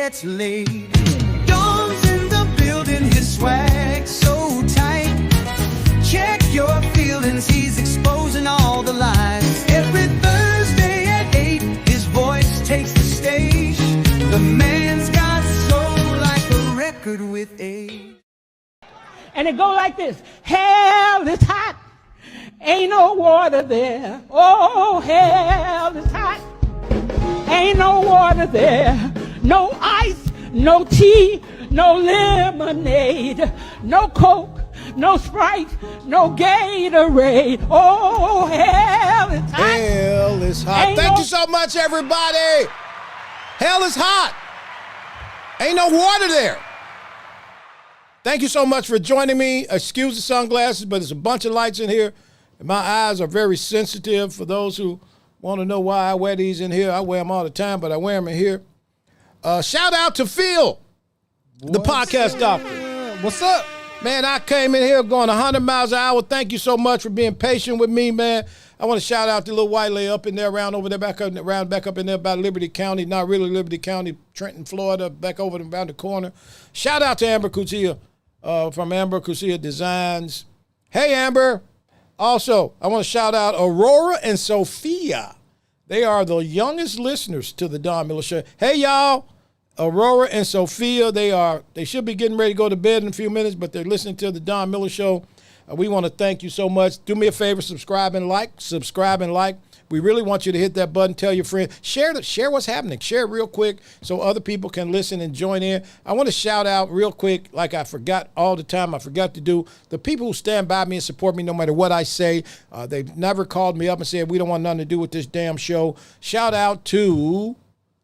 gets laid. Dawn's in the building, his swag so tight. Check your feelings, he's exposing all the lies. Every Thursday at 8, his voice takes the stage. The man's got soul like a record with age. And it go like this. Hell is hot. Ain't no water there. Oh, hell is hot. Ain't no water there. No ice, no tea, no lemonade, no Coke, no Sprite, no Gatorade. Oh, hell is hot. Hell is hot. Thank you so much, everybody. Hell is hot. Ain't no water there. Thank you so much for joining me. Excuse the sunglasses, but there's a bunch of lights in here. And my eyes are very sensitive. For those who want to know why I wear these in here, I wear them all the time, but I wear them in here. Shout out to Phil, the podcast doctor. What's up? Man, I came in here going 100 miles an hour. Thank you so much for being patient with me, man. I want to shout out the little white lady up in there, back up in there by Liberty County. Not really Liberty County, Trenton, Florida, back over around the corner. Shout out to Amber Cusia from Amber Cusia Designs. Hey, Amber. Also, I want to shout out Aurora and Sophia. They are the youngest listeners to the Don Miller Show. Hey, y'all. Aurora and Sophia, they should be getting ready to go to bed in a few minutes, but they're listening to the Don Miller Show. We want to thank you so much. Do me a favor, subscribe and like. We really want you to hit that button, tell your friends. Share what's happening. Share it real quick so other people can listen and join in. I want to shout out real quick, like I forgot all the time, I forgot to do, the people who stand by me and support me no matter what I say. They've never called me up and said, we don't want nothing to do with this damn show. Shout out to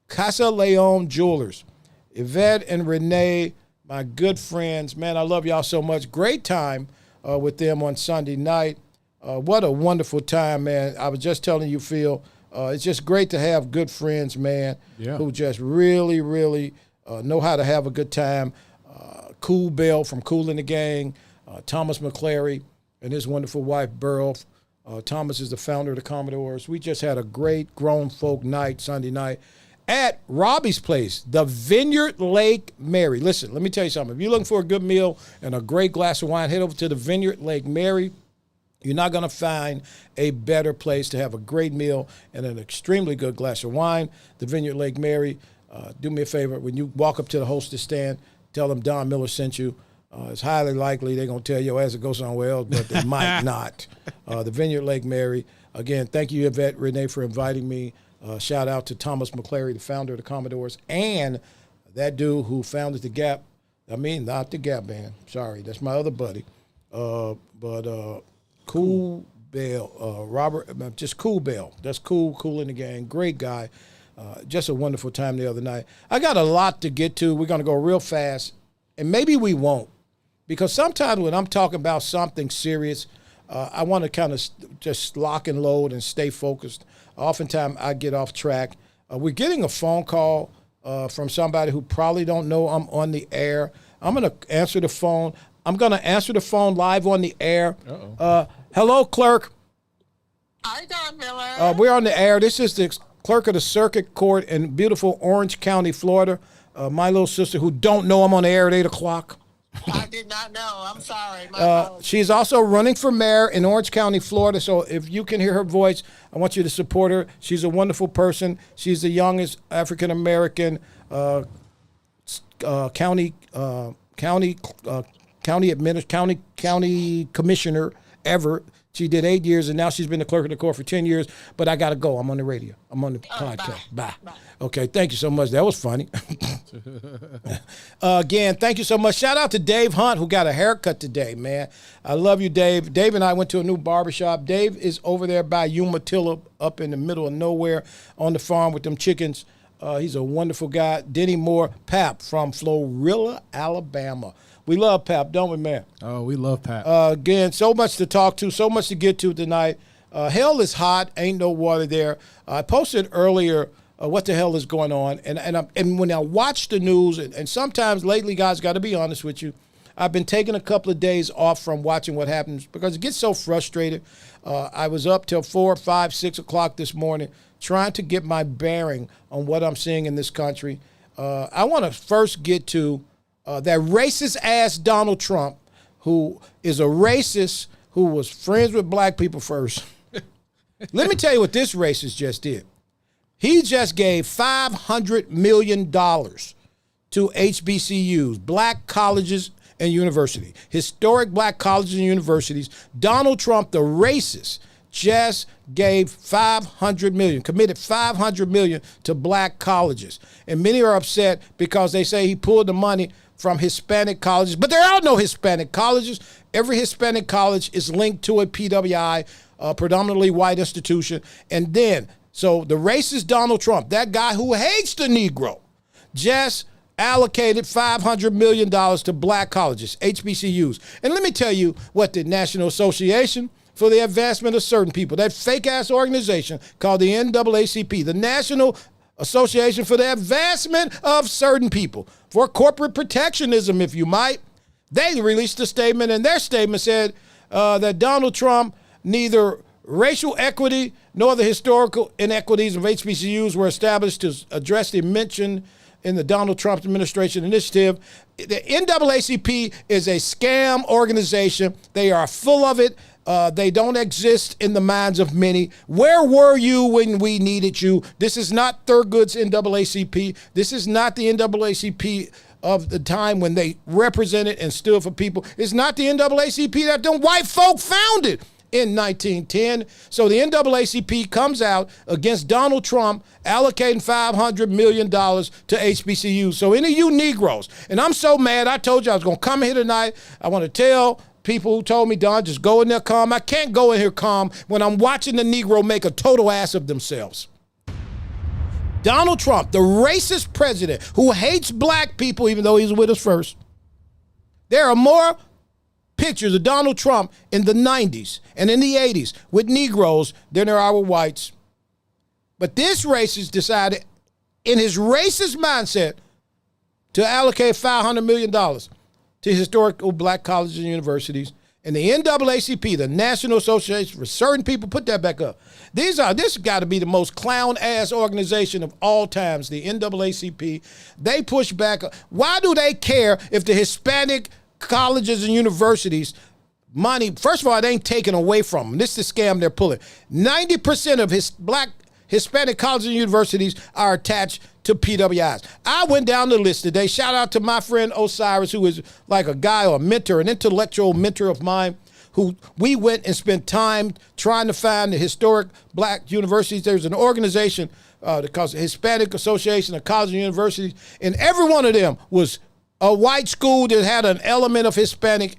Casa Leon Jewelers. Yvette and Renee, my good friends. Man, I love y'all so much. Great time with them on Sunday night. What a wonderful time, man. I was just telling you, Phil, it's just great to have good friends, man, who just really, really know how to have a good time. Cool Bell from Cool in the Gang, Thomas McClary and his wonderful wife, Burl. Thomas is the founder of the Commodores. We just had a great grown folk night Sunday night at Robbie's place, the Vineyard Lake Mary. Listen, let me tell you something. If you're looking for a good meal and a great glass of wine, head over to the Vineyard Lake Mary. You're not going to find a better place to have a great meal and an extremely good glass of wine. The Vineyard Lake Mary. Do me a favor. When you walk up to the hostess stand, tell them Don Miller sent you. It's highly likely they're going to tell you as it goes somewhere else, but they might not. The Vineyard Lake Mary. Again, thank you, Yvette Renee, for inviting me. Shout out to Thomas McClary, the founder of the Commodores, and that dude who founded the Gap. I mean, not the Gap Band. Sorry, that's my other buddy. Cool Bell, Robert, just Cool Bell. That's Cool in the Gang. Great guy. Just a wonderful time the other night. I got a lot to get to. We're going to go real fast, and maybe we won't, because sometimes when I'm talking about something serious, I want to kind of just lock and load and stay focused. Oftentimes I get off track. We're getting a phone call from somebody who probably don't know I'm on the air. I'm going to answer the phone. I'm going to answer the phone live on the air. Hello, Clerk. Hi, Don Miller. We're on the air. This is the Clerk of the Circuit Court in beautiful Orange County, Florida. My little sister who don't know I'm on the air at 8 o'clock. I did not know. I'm sorry. She's also running for mayor in Orange County, Florida. So if you can hear her voice, I want you to support her. She's a wonderful person. She's the youngest African-American county commissioner ever. She did 8 years, and now she's been the clerk of the court for 10 years. But I got to go. I'm on the radio. I'm on the podcast. Bye. Okay, thank you so much. That was funny. Again, thank you so much. Shout out to Dave Hunt, who got a haircut today, man. I love you, Dave. Dave and I went to a new barbershop. Dave is over there by Umatilla, up in the middle of nowhere on the farm with them chickens. He's a wonderful guy. Denny Moore, Pap from Florilla, Alabama. We love Pap, don't we, man? Oh, we love Pap. Again, so much to talk to, so much to get to tonight. Hell is hot. Ain't no water there. I posted earlier what the hell is going on. And when I watch the news, and sometimes lately, guys, got to be honest with you, I've been taking a couple of days off from watching what happens because it gets so frustrated. I was up till 4, 5, 6 o'clock this morning trying to get my bearing on what I'm seeing in this country. I want to first get to that racist ass Donald Trump, who is a racist who was friends with black people first. Let me tell you what this racist just did. He just gave $500 million to HBCUs, black colleges and universities, historic black colleges and universities. Donald Trump, the racist, just gave $500 million, committed $500 million to black colleges. And many are upset because they say he pulled the money from Hispanic colleges, but there are no Hispanic colleges. Every Hispanic college is linked to a PWI, predominantly white institution. And then, so the racist Donald Trump, that guy who hates the Negro, just allocated $500 million to black colleges, HBCUs. And let me tell you what the National Association for the Advancement of Certain People, that fake-ass organization called the NAACP, the National Association for the Advancement of Certain People, for corporate protectionism, if you might, they released a statement, and their statement said that Donald Trump, neither racial equity nor the historical inequities of HBCUs were established to address the mention in the Donald Trump administration initiative. The NAACP is a scam organization. They are full of it. They don't exist in the minds of many. Where were you when we needed you? This is not Thurgood's NAACP. This is not the NAACP of the time when they represented and stood for people. It's not the NAACP that them white folk founded in 1910. So the NAACP comes out against Donald Trump allocating $500 million to HBCUs. So any of you Negroes, and I'm so mad, I told you I was going to come here tonight. I want to tell people who told me, Don, just go in there calm. I can't go in here calm when I'm watching the Negro make a total ass of themselves. Donald Trump, the racist president who hates black people, even though he's with us first. There are more pictures of Donald Trump in the 90s and in the 80s with Negroes than there are with whites. But this racist decided in his racist mindset to allocate $500 million to historical black colleges and universities. And the NAACP, the National Association for Certain People, put that back up. This has got to be the most clown-ass organization of all times, the NAACP. They push back. Why do they care if the Hispanic colleges and universities money, first of all, it ain't taken away from them. This is the scam they're pulling. 90% of his black Hispanic colleges and universities are attached to PWIs. I went down the list today. Shout out to my friend Osiris, who is like a guy or a mentor, an intellectual mentor of mine, who we went and spent time trying to find the historic black universities. There's an organization called the Hispanic Association of Colleges and Universities, and every one of them was a white school that had an element of Hispanic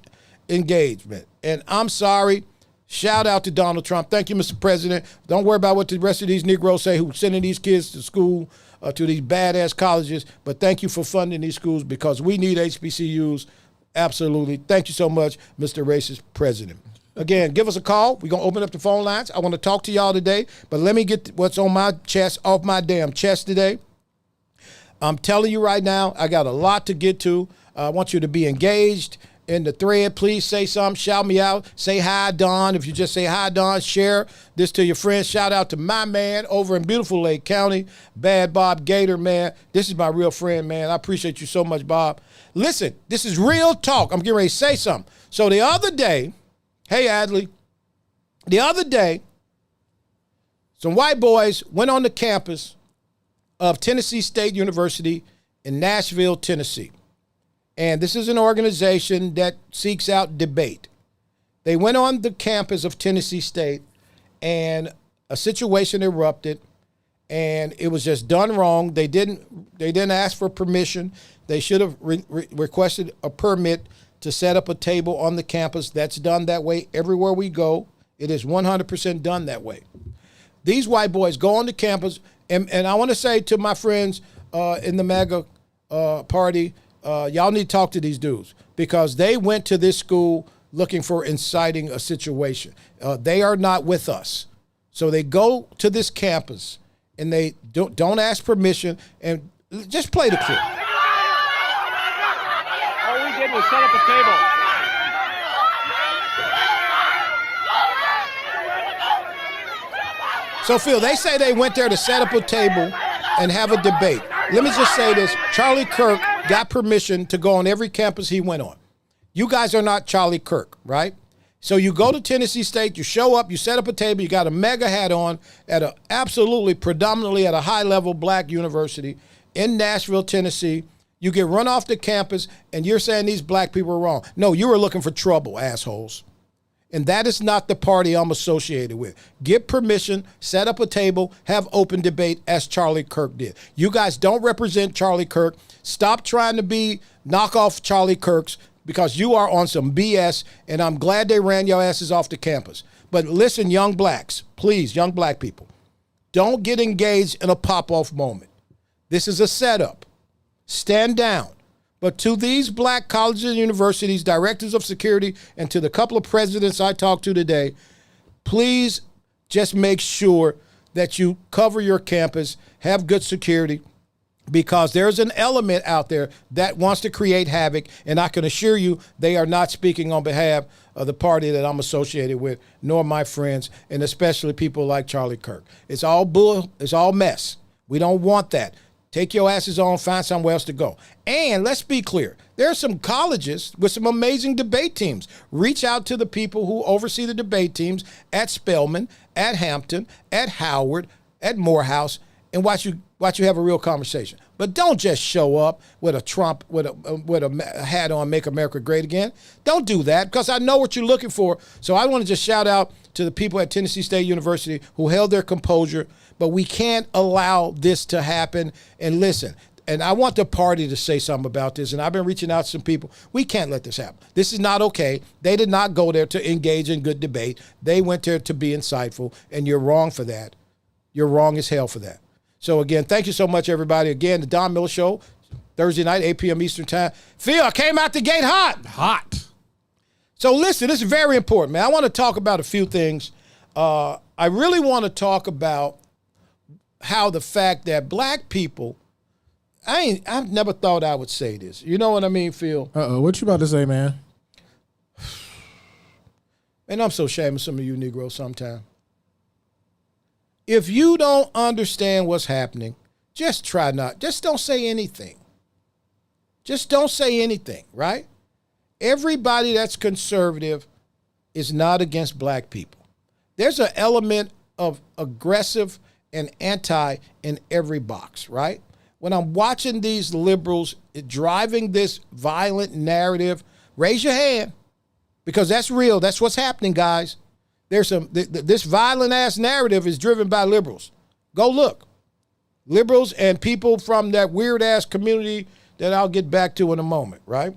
engagement. And I'm sorry. Shout out to Donald Trump. Thank you, Mr. President. Don't worry about what the rest of these Negroes say who sending these kids to school, to these badass colleges. But thank you for funding these schools because we need HBCUs. Absolutely. Thank you so much, Mr. Racist President. Again, give us a call. We're going to open up the phone lines. I want to talk to y'all today, but let me get what's on my chest off my damn chest today. I'm telling you right now, I got a lot to get to. I want you to be engaged in the thread. Please say something. Shout me out. Say hi, Don. If you just say hi, Don, share this to your friends. Shout out to my man over in beautiful Lake County, Bad Bob Gator, man. This is my real friend, man. I appreciate you so much, Bob. Listen, this is real talk. I'm getting ready to say something. So the other day, hey, Adley, the other day, some white boys went on the campus of Tennessee State University in Nashville, Tennessee. And this is an organization that seeks out debate. They went on the campus of Tennessee State and a situation erupted and it was just done wrong. They didn't ask for permission. They should have requested a permit to set up a table on the campus. That's done that way everywhere we go. It is 100% done that way. These white boys go on the campus, and I want to say to my friends in the MAGA party, y'all need to talk to these dudes because they went to this school looking for inciting a situation. They are not with us. So they go to this campus and they don't ask permission and just play the clip. All we did was set up a table. So Phil, they say they went there to set up a table and have a debate. let me just say this. Charlie Kirk got permission to go on every campus he went on. You guys are not Charlie Kirk, right? So you go to Tennessee State, you show up, you set up a table, you got a mega hat on at a absolutely predominantly at a high-level black university in Nashville, Tennessee. You get run off the campus, and you're saying these black people are wrong. No, you were looking for trouble, assholes. And that is not the party I'm associated with. Get permission, set up a table, have open debate as Charlie Kirk did. You guys don't represent Charlie Kirk. Stop trying to be knockoff Charlie Kirks, because you are on some BS, and I'm glad they ran your asses off the campus. But listen, young blacks, please, young black people, don't get engaged in a pop-off moment. This is a setup. Stand down. But to these black colleges and universities, directors of security, and to the couple of presidents I talked to today, please just make sure that you cover your campus, have good security, because there's an element out there that wants to create havoc, and I can assure you they are not speaking on behalf of the party that I'm associated with, nor my friends, and especially people like Charlie Kirk. It's all bull, it's all mess. We don't want that. Take your asses on, find somewhere else to go. And let's be clear, there are some colleges with some amazing debate teams. Reach out to the people who oversee the debate teams at Spelman, at Hampton, at Howard, at Morehouse, and watch you have a real conversation. But don't just show up with a Trump, with a hat on, Make America Great Again. Don't do that, because I know what you're looking for. So I want to just shout out to the people at Tennessee State University who held their composure, but we can't allow this to happen. And listen, and I want the party to say something about this, and I've been reaching out to some people. We can't let this happen. This is not okay. They did not go there to engage in good debate. They went there to be insightful, and you're wrong for that. You're wrong as hell for that. So, again, thank you so much, everybody. Again, the Don Miller Show, Thursday night, 8 p.m. Eastern Time. Phil, I came out the gate hot. Hot. So, listen, this is very important, man. I want to talk about a few things. I really want to talk about how the fact that black people, I've never thought I would say this. You know what I mean, Phil? Uh-oh, what you about to say, man? And I'm so ashamed of some of you Negroes sometimes. If you don't understand what's happening, just don't say anything. Just don't say anything, right? Everybody that's conservative is not against black people. There's an element of aggressive and anti in every box, right? When I'm watching these liberals driving this violent narrative, raise your hand, because that's real. That's what's happening, guys. There's this violent ass narrative is driven by liberals. Go look. Liberals and people from that weird ass community that I'll get back to in a moment, right?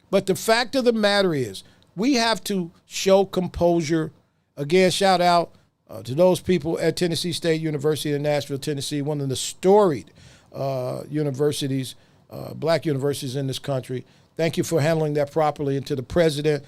But the fact of the matter is, we have to show composure. Again, shout out to those people at Tennessee State University in Nashville, Tennessee, one of the storied universities, black universities in this country. Thank you for handling that properly. And to the president,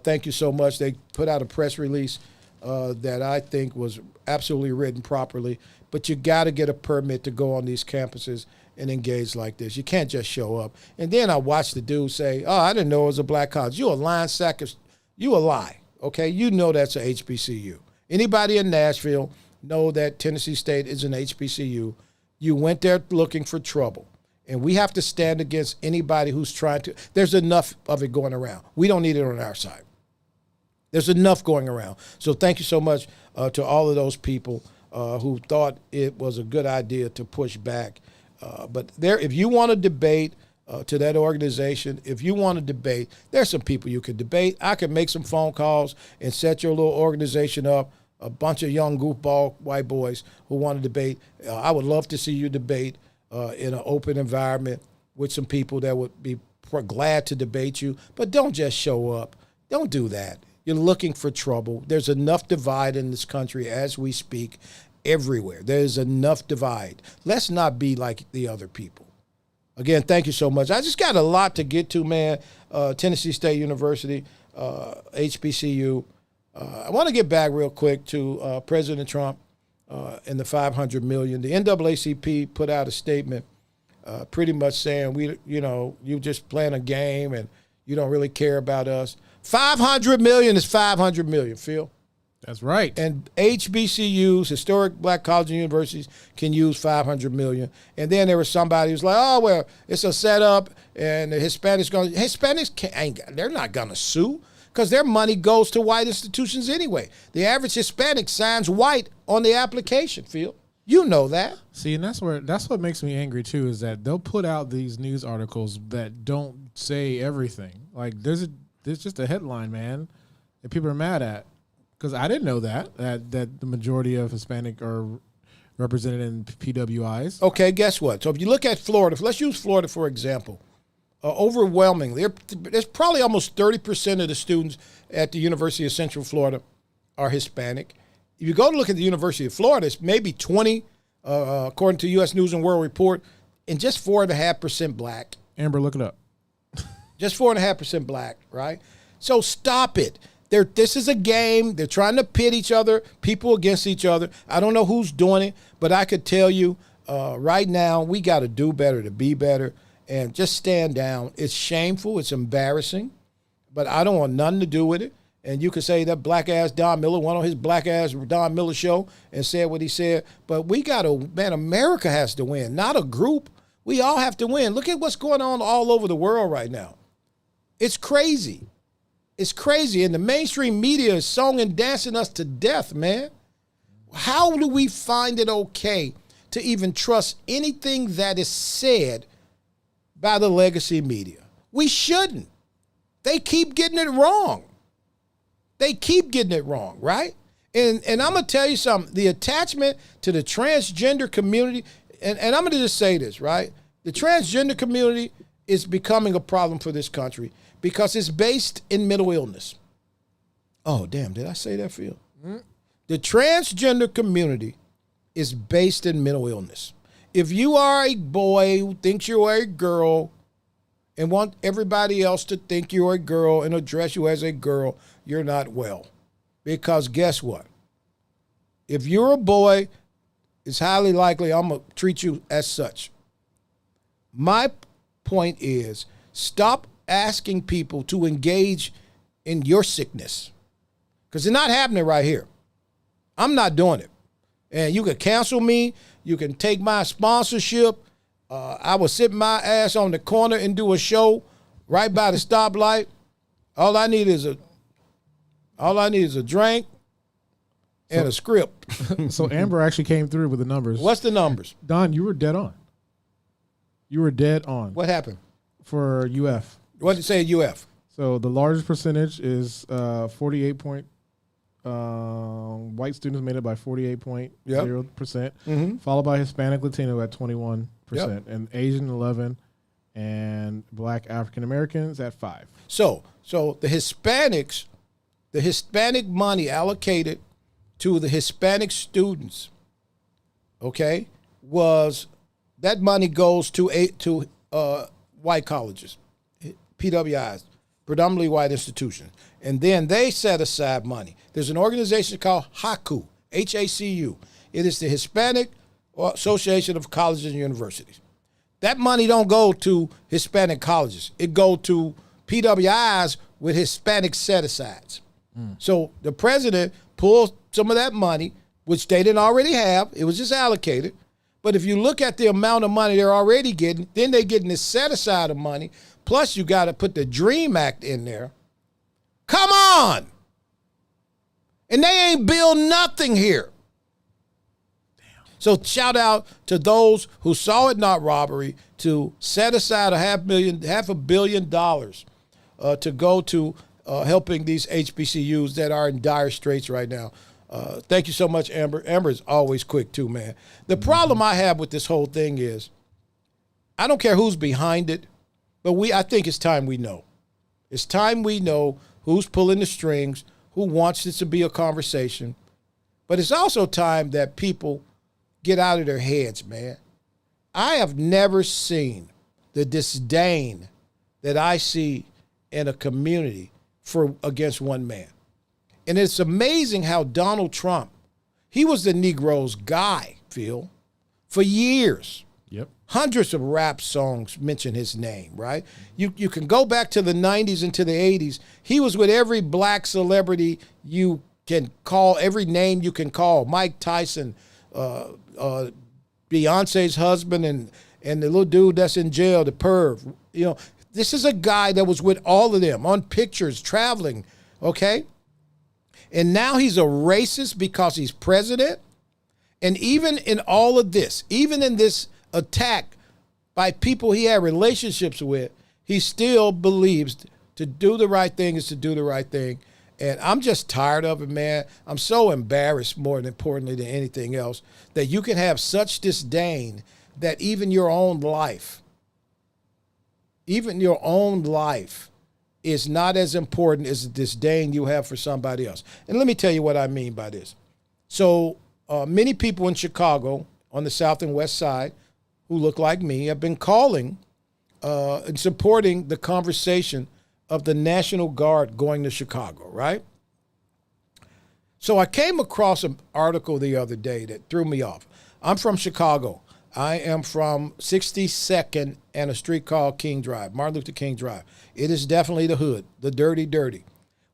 thank you so much. They put out a press release that I think was absolutely written properly. But you got to get a permit to go on these campuses and engage like this. You can't just show up. And then I watched the dude say, oh, I didn't know it was a black college. You a lying sack of, you a lie, okay? You know that's a HBCU. Anybody in Nashville know that Tennessee State is an HBCU. You went there looking for trouble. And we have to stand against anybody who's trying to. There's enough of it going around. We don't need it on our side. There's enough going around. So thank you so much to all of those people who thought it was a good idea to push back. But if you want to debate to that organization, if you want to debate, there's some people you could debate. I could make some phone calls and set your little organization up, a bunch of young goofball white boys who want to debate. I would love to see you debate in an open environment with some people that would be glad to debate you. But don't just show up. Don't do that. You're looking for trouble. There's enough divide in this country as we speak everywhere. There's enough divide. Let's not be like the other people. Again, thank you so much. I just got a lot to get to, man. Tennessee State University, HBCU. I want to get back real quick to President Trump and the $500 million. The NAACP put out a statement pretty much saying, you just playing a game and you don't really care about us. $500 million is $500 million, Phil. That's right. And HBCUs, historic black colleges and universities, can use $500 million. And then there was somebody who's like, oh, well, it's a setup, and the Hispanics they're not going to sue because their money goes to white institutions anyway. The average Hispanic signs white on the application, Phil. You know that. See, and that's what makes me angry too, is that they'll put out these news articles that don't say everything. Like there's just a headline, man, that people are mad at. Because I didn't know that the majority of Hispanic are represented in PWIs. Okay, guess what? So if you look at Florida, let's use Florida for example. Overwhelmingly, there's probably almost 30% of the students at the University of Central Florida are Hispanic. If you go to look at the University of Florida, it's maybe 20, according to U.S. News and World Report, and just 4.5% black. Amber, look it up. Just 4.5% black, right? So stop it. This is a game. They're trying to pit people against each other. I don't know who's doing it, but I could tell you right now we got to do better to be better and just stand down. It's shameful. It's embarrassing, but I don't want nothing to do with it. And you could say that black-ass Don Miller went on his black-ass Don Miller show and said what he said, but we got to, man, America has to win, not a group. We all have to win. Look at what's going on all over the world right now. It's crazy. It's crazy, and the mainstream media is song and dancing us to death, man. How do we find it okay to even trust anything that is said by the legacy media? We shouldn't. They keep getting it wrong. They keep getting it wrong, right? And I'm going to tell you something. The attachment to the transgender community, and I'm going to just say this, right? The transgender community is becoming a problem for this country because it's based in mental illness. Oh, damn, did I say that, Phil? The transgender community is based in mental illness. If you are a boy who thinks you're a girl and want everybody else to think you're a girl and address you as a girl, you're not well. Because guess what? If you're a boy, it's highly likely I'm going to treat you as such. My point is, stop asking people to engage in your sickness. Because it's not happening right here. I'm not doing it. And you can cancel me. You can take my sponsorship. I will sit my ass on the corner and do a show right by the stoplight. All I need is a drink and a script. So Amber actually came through with the numbers. What's the numbers? Don, you were dead on. You were dead on. What happened? For UF. What did it say at UF? So the largest percentage is 48 point. White students made it by 48.0%, followed by Hispanic Latino at 21%, and Asian 11%, and Black African Americans at 5%. So the Hispanics, the Hispanic money allocated to the Hispanic students, okay, was that money goes to white colleges, PWIs, predominantly white institutions. And then they set aside money. There's an organization called HACU, H-A-C-U. It is the Hispanic Association of Colleges and Universities. That money don't go to Hispanic colleges. It go to PWIs with Hispanic set-asides. So the president pulled some of that money, which they didn't already have. It was just allocated. But if you look at the amount of money they're already getting, then they're getting this set-aside of money. Plus, you got to put the DREAM Act in there. Come on. And they ain't build nothing here. Damn. So shout out to those who saw it not robbery to set aside $500 million to go to helping these HBCUs that are in dire straits right now. Thank you so much, Amber. Amber is always quick too, man. The problem I have with this whole thing is I don't care who's behind it, but I think it's time we know. It's time we know who's pulling the strings, who wants this to be a conversation. But it's also time that people get out of their heads, man. I have never seen the disdain that I see in a community against one man. And it's amazing how Donald Trump, he was the Negro's guy, Phil, for years. Yep. Hundreds of rap songs mention his name, right? You can go back to the 90s and to the 80s. He was with every black celebrity you can call every name you can call. Mike Tyson, Beyonce's husband, and the little dude that's in jail, the perv. You know, this is a guy that was with all of them on pictures, traveling, okay? And now he's a racist because he's president. And even in all of this, even in this attack by people he had relationships with, he still believes to do the right thing is to do the right thing. And I'm just tired of it, man. I'm so embarrassed, more importantly than anything else, that you can have such disdain that even your own life is not as important as the disdain you have for somebody else. And let me tell you what I mean by this. So many people in Chicago on the South and West Side who look like me have been calling and supporting the conversation of the National Guard going to Chicago, right? So I came across an article the other day that threw me off. I'm from Chicago. I am from 62nd and a street called King Drive, Martin Luther King Drive. It is definitely the hood, the dirty.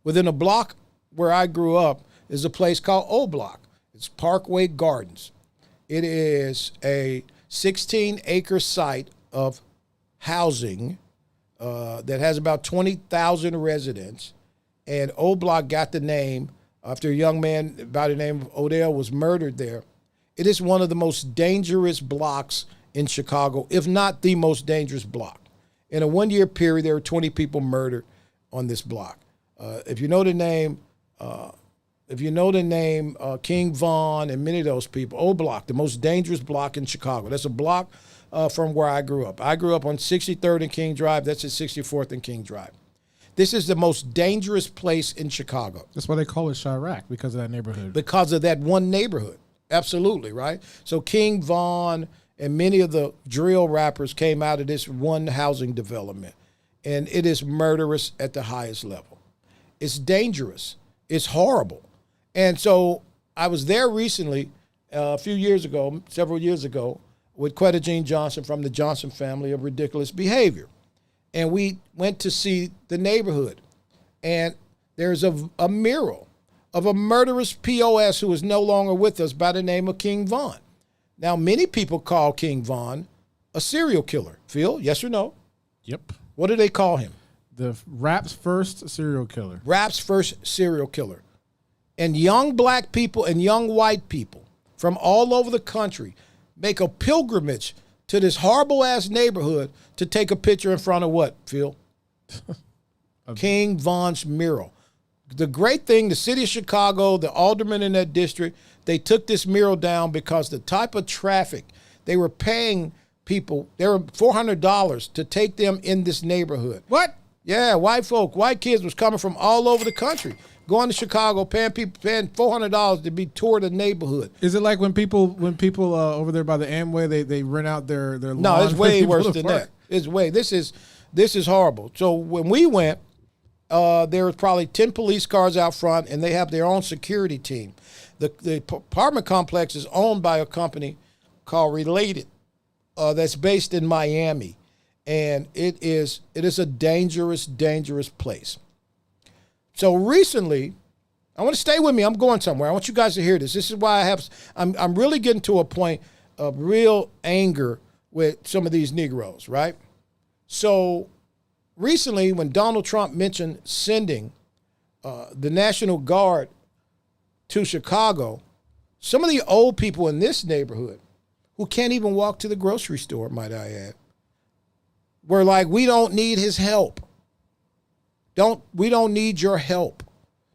Within a block where I grew up is a place called O Block. It's Parkway Gardens. It is a 16-acre site of housing that has about 20,000 residents. And O Block got the name after a young man by the name of Odell was murdered there. It is one of the most dangerous blocks in Chicago, if not the most dangerous block. In a one-year period, there were 20 people murdered on this block. If you know the name King Von and many of those people, O Block, the most dangerous block in Chicago. That's a block from where I grew up. I grew up on 63rd and King Drive. That's at 64th and King Drive. This is the most dangerous place in Chicago. That's why they call it Chirac, because of that neighborhood. Because of that one neighborhood. Absolutely, right? So King Von and many of the drill rappers came out of this one housing development. And it is murderous at the highest level. It's dangerous. It's horrible. And so I was there recently, several years ago, with Quetta Jean Johnson from the Johnson family of ridiculous behavior. And we went to see the neighborhood. And there's a mural of a murderous POS who is no longer with us by the name of King Von. Now, many people call King Von a serial killer. Phil, yes or no? Yep. What do they call him? The rap's first serial killer. Rap's first serial killer. And young black people and young white people from all over the country make a pilgrimage to this horrible-ass neighborhood to take a picture in front of what, Phil? King Von's mural. The great thing, the city of Chicago, the aldermen in that district, they took this mural down because the type of traffic, they were paying people, they were $400 to take them in this neighborhood. What? Yeah, white kids was coming from all over the country, going to Chicago, paying $400 to be tour the neighborhood. Is it like when people over there by the Amway, they rent out their lawn? No, it's way worse than that. This is horrible. So when we went, there was probably 10 police cars out front, and they have their own security team. The apartment complex is owned by a company called Related that's based in Miami. And it is a dangerous, dangerous place. So recently, I want to stay with me. I'm going somewhere. I want you guys to hear this. This is why I'm really getting to a point of real anger with some of these Negroes, right? So recently, when Donald Trump mentioned sending the National Guard to Chicago, some of the old people in this neighborhood who can't even walk to the grocery store, might I add, were like, we don't need his help. We don't need your help.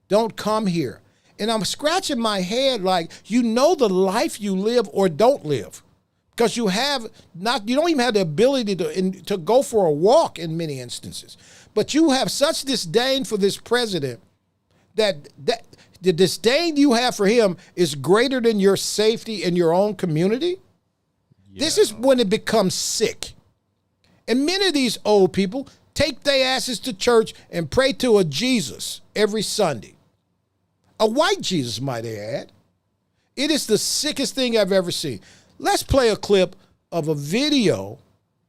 Don't come here. And I'm scratching my head like, you know the life you live or don't live. Because you don't even have the ability to go for a walk in many instances. But you have such disdain for this president that the disdain you have for him is greater than your safety in your own community. Yeah. This is when it becomes sick. And many of these old people take their asses to church and pray to a Jesus every Sunday. A white Jesus, might I add. It is the sickest thing I've ever seen. Let's play a clip of a video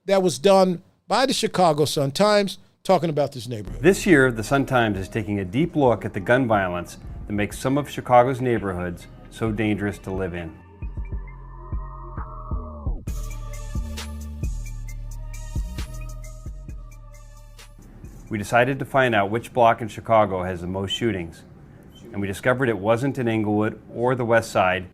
that was done by the Chicago Sun-Times talking about this neighborhood. This year, the Sun-Times is taking a deep look at the gun violence that makes some of Chicago's neighborhoods so dangerous to live in. We decided to find out which block in Chicago has the most shootings, and we discovered it wasn't in Englewood or the West Side.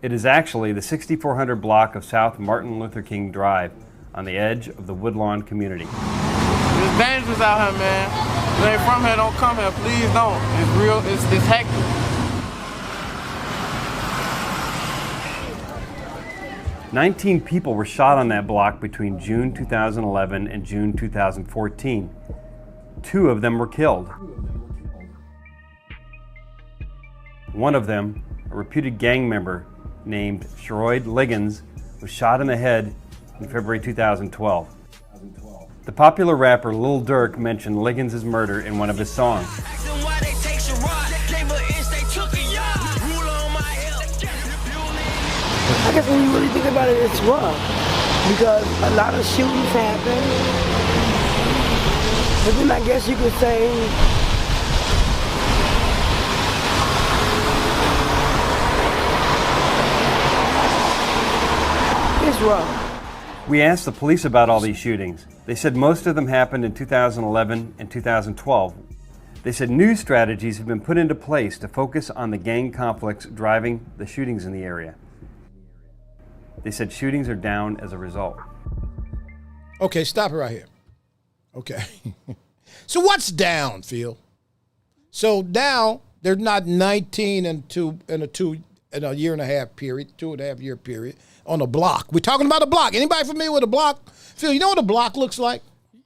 It is actually the 6400 block of South Martin Luther King Drive on the edge of the Woodlawn community. It's dangerous out here, man. If you ain't from here, don't come here. Please don't. It's real, it's hectic. "19 people were shot on that block between June 2011 and June 2014. 2 of them were killed. One of them, a reputed gang member named Sherrod Liggins, was shot in the head in February 2012. The popular rapper Lil Durk mentioned Liggins' murder in one of his songs. I guess when you really think about it, it's rough because a lot of shootings happen. But then I guess you could say it's rough. We asked the police about all these shootings. They said most of them happened in 2011 and 2012. They said new strategies have been put into place to focus on the gang conflicts driving the shootings in the area. They said shootings are down as a result. Okay, stop it right here. Okay. So what's down, Phil? So now they're not 19 in a year and a half period, 2.5 year period on a block. We're talking about a block. Anybody familiar with a block? Phil, you know what a block looks like?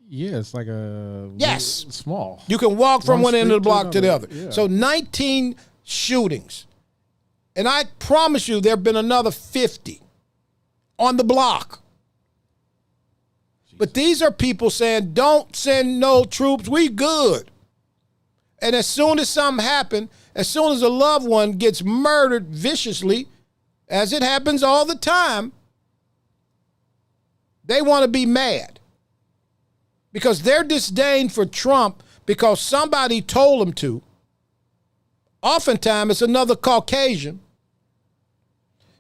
Yeah, it's like a yes, small. You can walk from one end of the block to the other. Yeah. So 19 shootings. And I promise you there have been another 50 on the block. But these are people saying, don't send no troops, we good. And as soon as something happens, as soon as a loved one gets murdered viciously, as it happens all the time, they want to be mad. Because their disdain for Trump, because somebody told them to, oftentimes it's another Caucasian,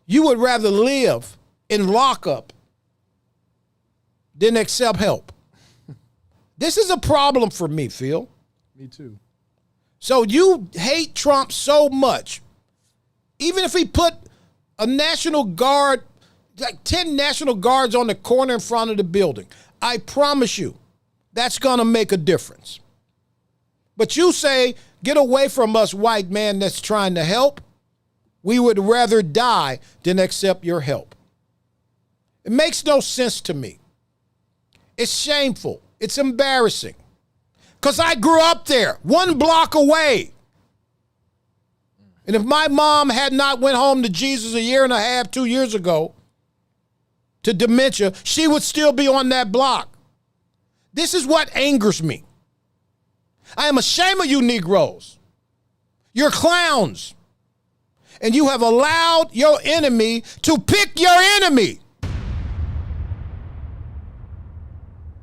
you would rather live in lockup than accept help. This is a problem for me, Phil. Me too. So you hate Trump so much, even if he put a National Guard, like 10 National Guards on the corner in front of the building, I promise you, that's gonna make a difference. But you say, get away from us, white man that's trying to help. We would rather die than accept your help. It makes no sense to me. It's shameful. It's embarrassing. Because I grew up there, 1 block away. And if my mom had not went home to Jesus a year and a half, 2 years ago, to dementia, she would still be on that block. This is what angers me. I am ashamed of you Negroes. You're clowns. And you have allowed your enemy to pick your enemy.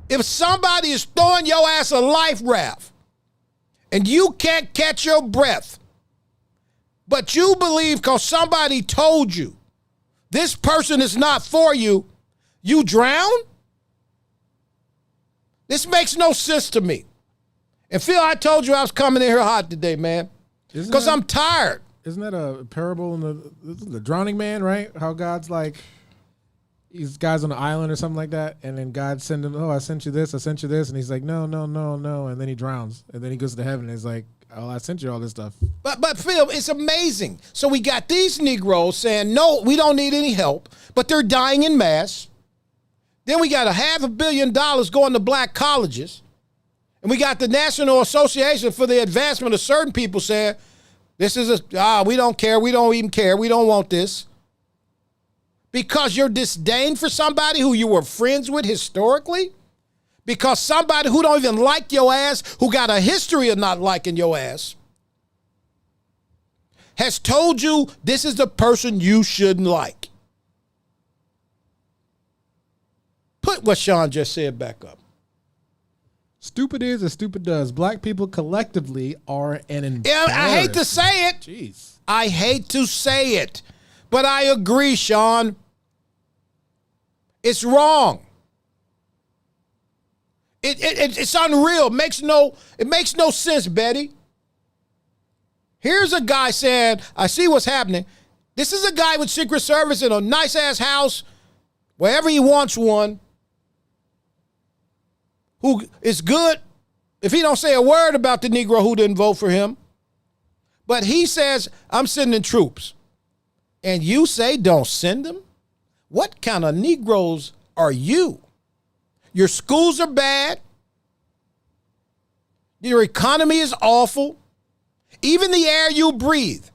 If somebody is throwing your ass a life raft and you can't catch your breath, but you believe because somebody told you this person is not for you, you drown? This makes no sense to me. And Phil, I told you I was coming in here hot today, man, because I'm tired. Isn't that a parable in the drowning man, right? How God's like, these guys on an island or something like that, and then God send him, oh, I sent you this, and he's like, no, and then he drowns, and then he goes to heaven, and he's like, oh, I sent you all this stuff. But Phil, it's amazing. So we got these Negroes saying, no, we don't need any help, but they're dying in mass. Then we got $500 million going to black colleges, and we got the National Association for the Advancement of Certain People saying, this is we don't care, we don't even care, we don't want this. Because you're disdain for somebody who you were friends with historically? Because somebody who don't even like your ass, who got a history of not liking your ass, has told you this is the person you shouldn't like. Put what Sean just said back up. Stupid is as stupid does. Black people collectively are an embarrassment. I hate to say it. Jeez. I hate to say it, but I agree, Sean. It's wrong. It's unreal. It makes no sense, Betty. Here's a guy saying, I see what's happening. This is a guy with Secret Service in a nice-ass house, wherever he wants one, who is good if he don't say a word about the Negro who didn't vote for him. But he says, I'm sending troops. And you say don't send them? What kind of Negroes are you? Your schools are bad. Your economy is awful. Even the air you breathe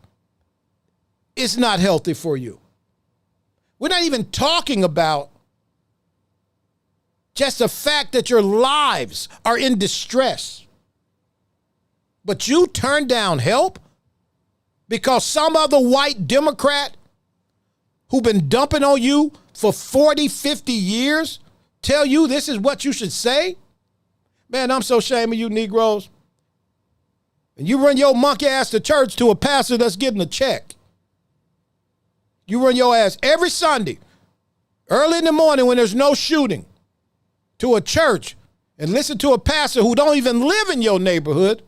is not healthy for you. We're not even talking about just the fact that your lives are in distress. But you turn down help because some other white Democrat who've been dumping on you for 40, 50 years tell you this is what you should say? Man, I'm so ashamed of you Negroes. And you run your monkey ass to church to a pastor that's getting a check. You run your ass every Sunday, early in the morning when there's no shooting, to a church and listen to a pastor who don't even live in your neighborhood,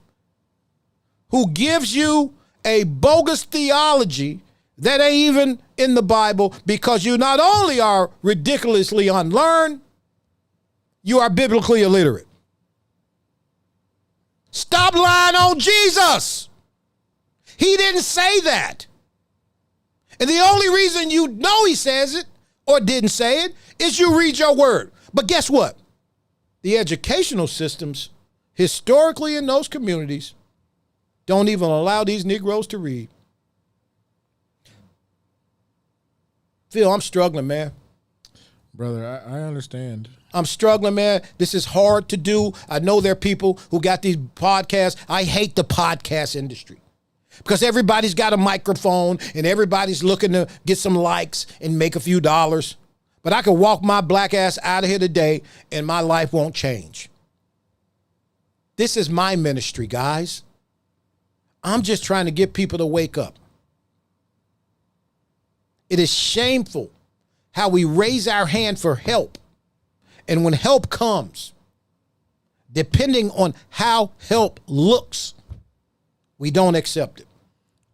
who gives you a bogus theology that ain't even in the Bible, because you not only are ridiculously unlearned, you are biblically illiterate. Stop lying on Jesus. He didn't say that. And the only reason you know he says it or didn't say it is you read your word. But guess what? The educational systems historically in those communities don't even allow these Negroes to read. Phil, I'm struggling, man. Brother, I understand. I'm struggling, man. This is hard to do. I know there are people who got these podcasts. I hate the podcast industry because everybody's got a microphone and everybody's looking to get some likes and make a few dollars. But I could walk my black ass out of here today and my life won't change. This is my ministry, guys. I'm just trying to get people to wake up. It is shameful how we raise our hand for help. And when help comes, depending on how help looks, we don't accept it.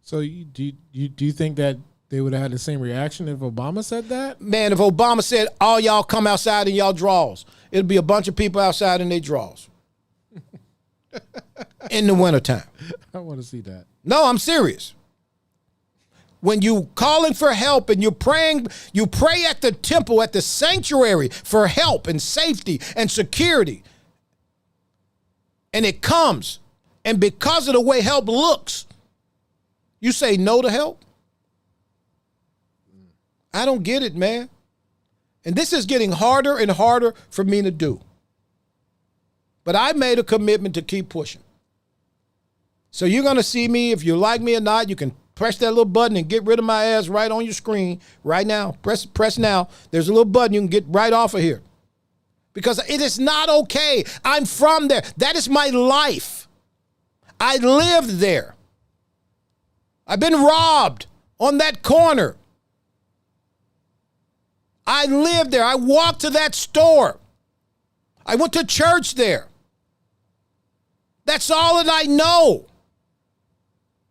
So do you think that they would have had the same reaction if Obama said that? Man, if Obama said, all y'all come outside in y'all drawers, it'd be a bunch of people outside in their drawers in the wintertime. I want to see that. No, I'm serious. When you calling for help and you're praying, you pray at the temple, at the sanctuary for help and safety and security. And it comes. And because of the way help looks, you say no to help? I don't get it, man. And this is getting harder and harder for me to do. But I made a commitment to keep pushing. So you're going to see me, if you like me or not, you can press that little button and get rid of my ass right on your screen right now. Press now. There's a little button you can get right off of here. Because it is not okay. I'm from there. That is my life. I lived there. I've been robbed on that corner. I lived there. I walked to that store. I went to church there. That's all that I know.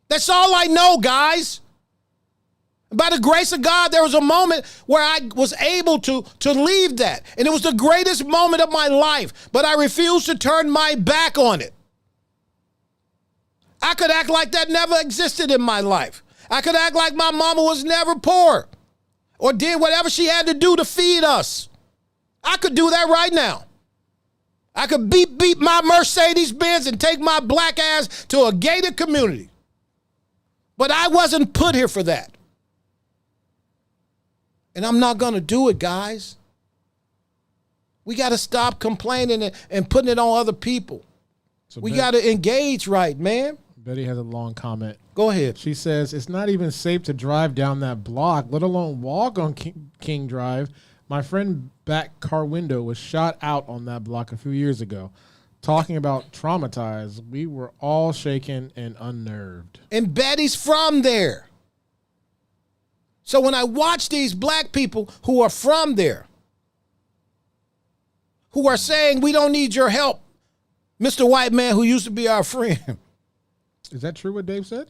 That's all I know, guys. By the grace of God, there was a moment where I was able to leave that. And it was the greatest moment of my life. But I refused to turn my back on it. I could act like that never existed in my life. I could act like my mama was never poor or did whatever she had to do to feed us. I could do that right now. I could beat my Mercedes-Benz and take my black ass to a gated community. But I wasn't put here for that. And I'm not going to do it, guys. We got to stop complaining and putting it on other people. So we got to engage right, man. Betty has a long comment. Go ahead. She says, it's not even safe to drive down that block, let alone walk on King Drive. My friend back car window was shot out on that block a few years ago. talking about traumatized, we were all shaken and unnerved. And Betty's from there. So when I watch these black people who are from there, who are saying, we don't need your help, Mr. White Man who used to be our friend. Is that true what Dave said?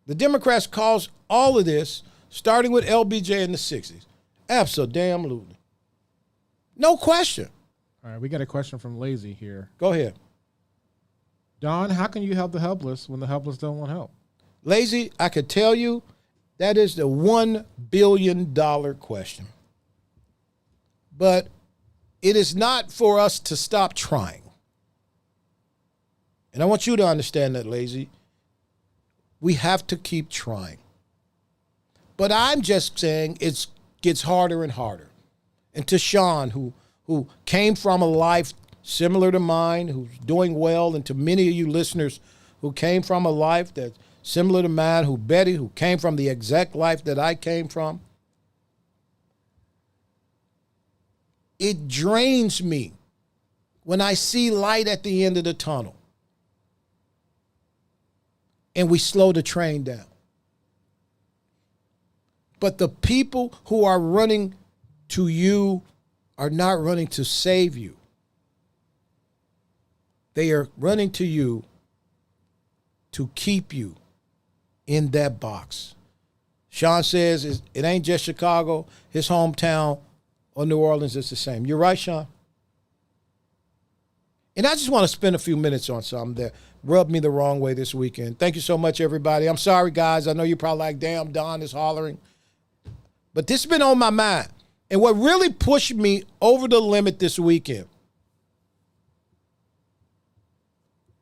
The Democrats caused all of this, starting with LBJ in the 60s. Absolutely. No question. All right, we got a question from Lazy here. Go ahead. Don, how can you help the helpless when the helpless don't want help? Lazy, I could tell you that is the $1 billion question. But it is not for us to stop trying. And I want you to understand that, Lazy. We have to keep trying. But I'm just saying it gets harder and harder. And to Sean, who came from a life similar to mine, who's doing well, and to many of you listeners who came from a life that's similar to mine, Betty, who came from the exact life that I came from, it drains me when I see light at the end of the tunnel and we slow the train down. But the people who are running to you are not running to save you. They are running to you to keep you in that box. Sean says it ain't just Chicago, his hometown or New Orleans is the same. You're right, Sean. And I just want to spend a few minutes on something that rubbed me the wrong way this weekend. Thank you so much, everybody. I'm sorry, guys. I know you're probably like, damn, Don is hollering. But this has been on my mind. And what really pushed me over the limit this weekend,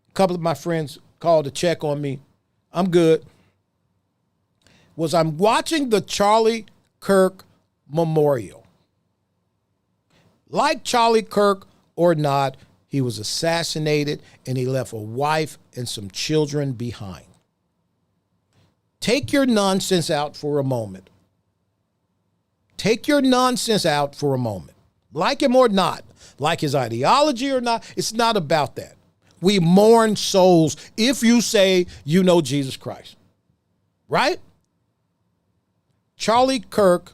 a couple of my friends called to check on me. I'm good. Was I'm watching the Charlie Kirk Memorial. Like Charlie Kirk or not, he was assassinated and he left a wife and some children behind. Take your nonsense out for a moment. Take your nonsense out for a moment. Like him or not, like his ideology or not, it's not about that. We mourn souls if you say you know Jesus Christ. Right? Charlie Kirk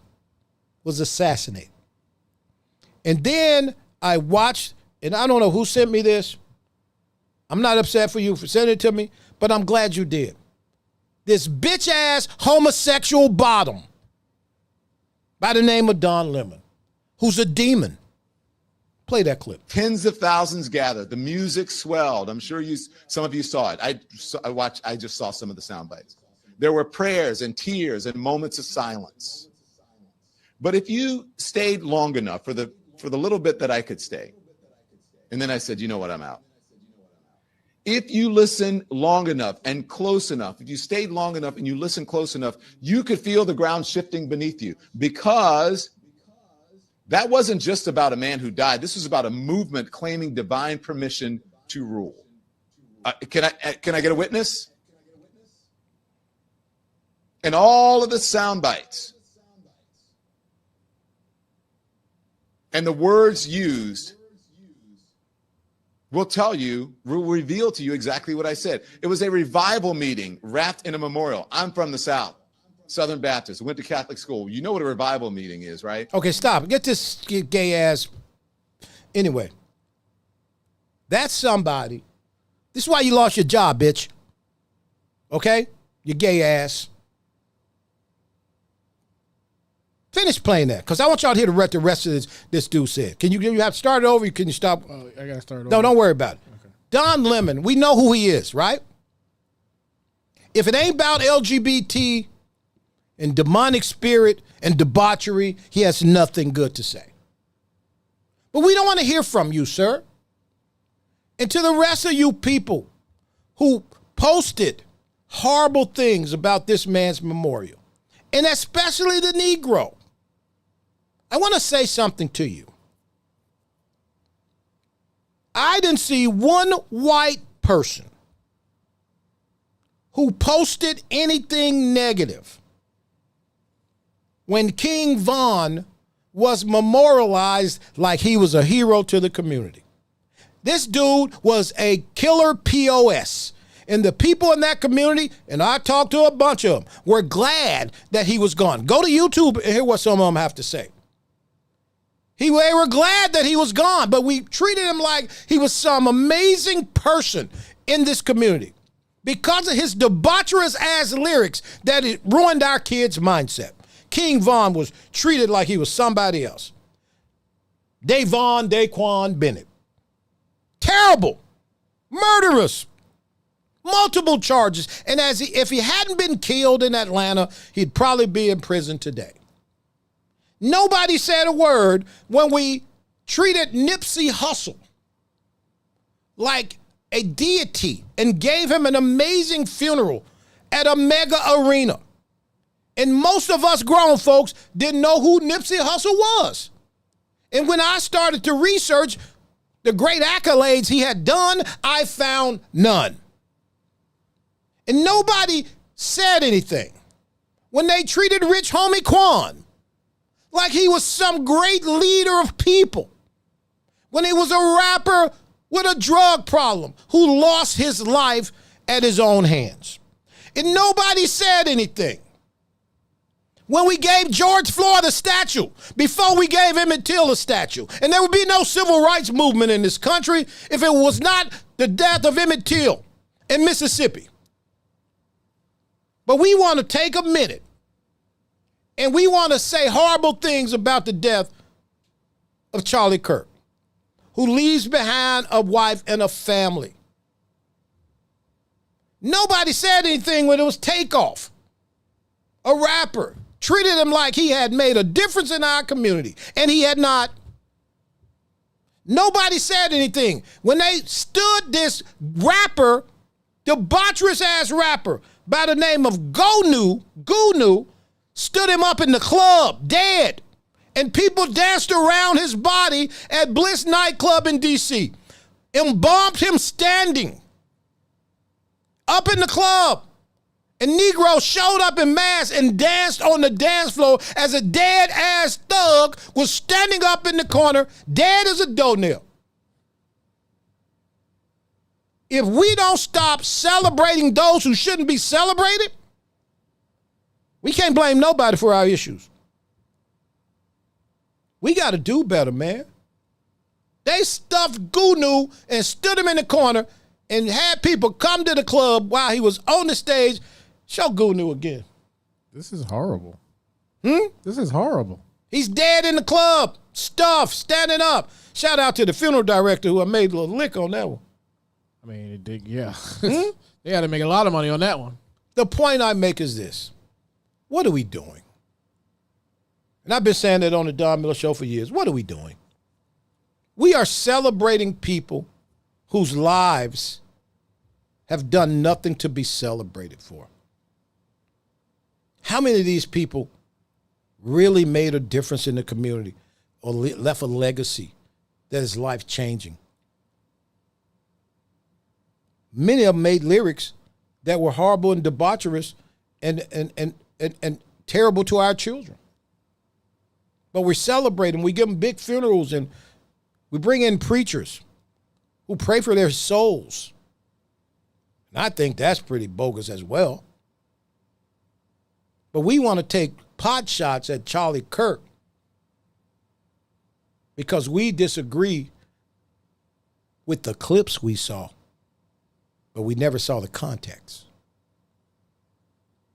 was assassinated. And then I watched, and I don't know who sent me this. I'm not upset for you for sending it to me, but I'm glad you did. This bitch-ass homosexual bottom by the name of Don Lemon, who's a demon. Play that clip. Tens of thousands gathered. The music swelled. I'm sure some of you saw it. I just saw some of the sound bites. There were prayers and tears and moments of silence. But if you stayed long enough for the little bit that I could stay, and then I said, you know what, I'm out. If you listen long enough and close enough, if you stayed long enough and you listened close enough, you could feel the ground shifting beneath you, because that wasn't just about a man who died. This was about a movement claiming divine permission to rule. Can I get a witness? And all of the sound bites and the words used will reveal to you exactly what I said. It was a revival meeting wrapped in a memorial. I'm from the South, Southern Baptist, went to Catholic school. You know what a revival meeting is, right? Okay, stop. Get this gay ass. Anyway, that's somebody. This is why you lost your job, bitch. Okay? You gay ass. Finish playing that, because I want y'all to hear the rest of this dude said. Can you have to start it over? Can you stop? I got to start over. No, don't worry about it. Okay. Don Lemon, we know who he is, right? If it ain't about LGBT and demonic spirit and debauchery, he has nothing good to say. But we don't want to hear from you, sir. And to the rest of you people who posted horrible things about this man's memorial, and especially the Negro, I want to say something to you. I didn't see one white person who posted anything negative when King Von was memorialized like he was a hero to the community. This dude was a killer POS. And the people in that community, and I talked to a bunch of them, were glad that he was gone. Go to YouTube and hear what some of them have to say. They were glad that he was gone, but we treated him like he was some amazing person in this community because of his debaucherous ass lyrics that it ruined our kids' mindset. King Von was treated like he was somebody else. Daquan Bennett. Terrible. Murderous. Multiple charges. And if he hadn't been killed in Atlanta, he'd probably be in prison today. Nobody said a word when we treated Nipsey Hussle like a deity and gave him an amazing funeral at a mega arena. And most of us grown folks didn't know who Nipsey Hussle was. And when I started to research the great accolades he had done, I found none. And nobody said anything when they treated Rich Homie Quan like he was some great leader of people, when he was a rapper with a drug problem who lost his life at his own hands. And nobody said anything when we gave George Floyd a statue before we gave Emmett Till a statue. And there would be no civil rights movement in this country if it was not the death of Emmett Till in Mississippi. But we want to take a minute and we want to say horrible things about the death of Charlie Kirk, who leaves behind a wife and a family. Nobody said anything when it was Takeoff, a rapper, treated him like he had made a difference in our community, and he had not. Nobody said anything when they stood this rapper, debaucherous ass rapper by the name of Gunu, stood him up in the club, dead. And people danced around his body at Bliss nightclub in D.C. Embalmed him standing up in the club. And Negroes showed up in mass and danced on the dance floor as a dead-ass thug was standing up in the corner, dead as a doornail. If we don't stop celebrating those who shouldn't be celebrated, we can't blame nobody for our issues. We got to do better, man. They stuffed Gunu and stood him in the corner and had people come to the club while he was on the stage. Show Gunu again. This is horrible. This is horrible. He's dead in the club, stuffed, standing up. Shout out to the funeral director who I made a little lick on that one. I mean, it did, yeah. They had to make a lot of money on that one. The point I make is this. What are we doing? And I've been saying that on the Don Miller Show for years. What are we doing? We are celebrating people whose lives have done nothing to be celebrated for. How many of these people really made a difference in the community or left a legacy that is life-changing? Many of them made lyrics that were horrible and debaucherous and terrible to our children. But we celebrate them. We give them big funerals and we bring in preachers who pray for their souls. And I think that's pretty bogus as well. But we want to take pot shots at Charlie Kirk because we disagree with the clips we saw, but we never saw the context.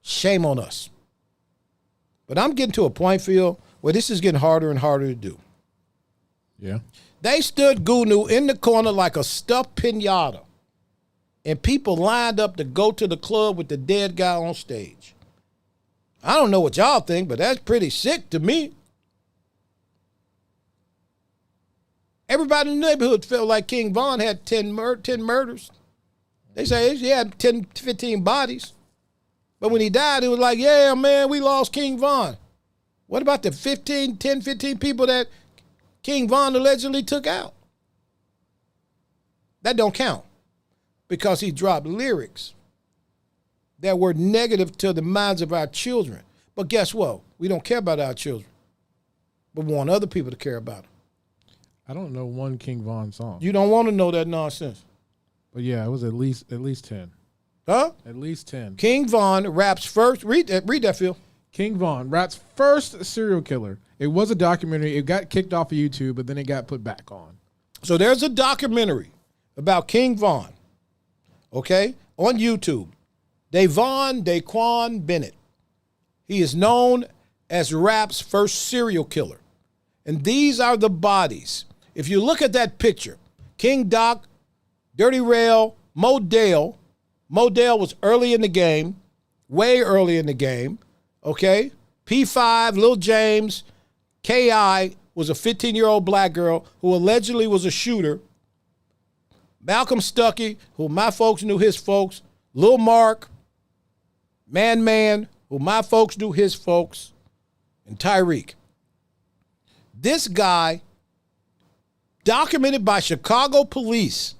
Shame on us. But I'm getting to a point, Phil, where this is getting harder and harder to do. Yeah. They stood Gunu in the corner like a stuffed pinata, and people lined up to go to the club with the dead guy on stage. I don't know what y'all think, but that's pretty sick to me. Everybody in the neighborhood felt like King Von had 10 murders. They say he had 10, 15 bodies. But when he died, it was like, yeah, man, we lost King Von. What about the 10, 15 people that King Von allegedly took out? That don't count because he dropped lyrics that were negative to the minds of our children. But guess what? We don't care about our children, but we want other people to care about them. I don't know one King Von song. You don't want to know that nonsense. But yeah, it was at least 10. Huh? At least 10. King Von raps first. Read that, Phil. King Von raps first serial killer. It was a documentary. It got kicked off of YouTube, but then it got put back on. So there's a documentary about King Von, okay, on YouTube. Daquan Bennett. He is known as rap's first serial killer. And these are the bodies. If you look at that picture, King Doc, Dirty Rail, Modell. Modell was early in the game, way early in the game, okay? P5, Lil James, K.I. was a 15-year-old black girl who allegedly was a shooter. Malcolm Stuckey, who my folks knew his folks. Lil Mark, Man, who my folks knew his folks. And Tyreek. This guy, documented by Chicago police,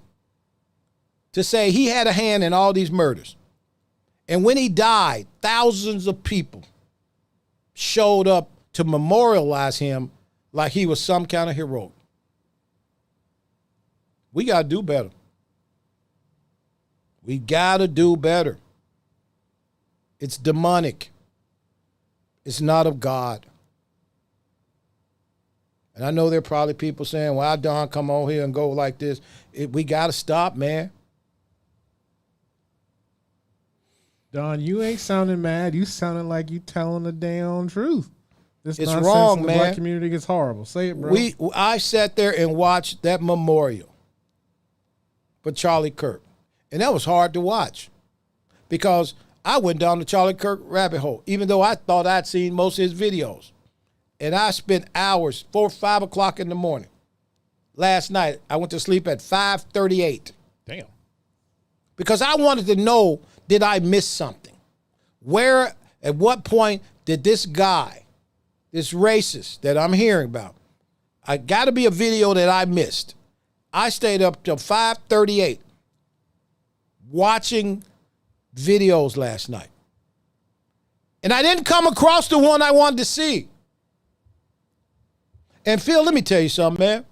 to say he had a hand in all these murders. And when he died, thousands of people showed up to memorialize him like he was some kind of hero. We got to do better. We got to do better. It's demonic. It's not of God. And I know there are probably people saying, well, Don, come on here and go like this. We got to stop, man. Don, you ain't sounding mad. You sounding like you telling the damn truth. This It's nonsense wrong, in the man. black community is horrible. Say it, bro. I sat there and watched that memorial for Charlie Kirk. And that was hard to watch because I went down the Charlie Kirk rabbit hole, even though I thought I'd seen most of his videos. And I spent hours, 4 or 5 o'clock in the morning. Last night, I went to sleep at 5:38. Damn. Because I wanted to know, did I miss something? Where, at what point did this guy, this racist that I'm hearing about, I got to be a video that I missed. I stayed up till 5:38 watching videos last night. And I didn't come across the one I wanted to see. And Phil, let me tell you something, man.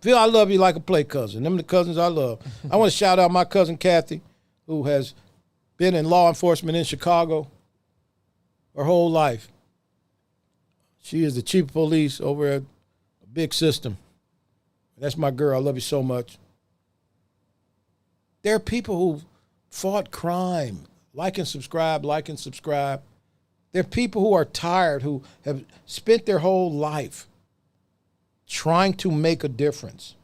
Phil, I love you like a play cousin. Them the cousins I love. I want to shout out my cousin Kathy, who has been in law enforcement in Chicago her whole life. She is the chief of police over at a big system. That's my girl. I love you so much. There are people who fought crime. Like and subscribe, like and subscribe. There are people who are tired, who have spent their whole life trying to make a difference.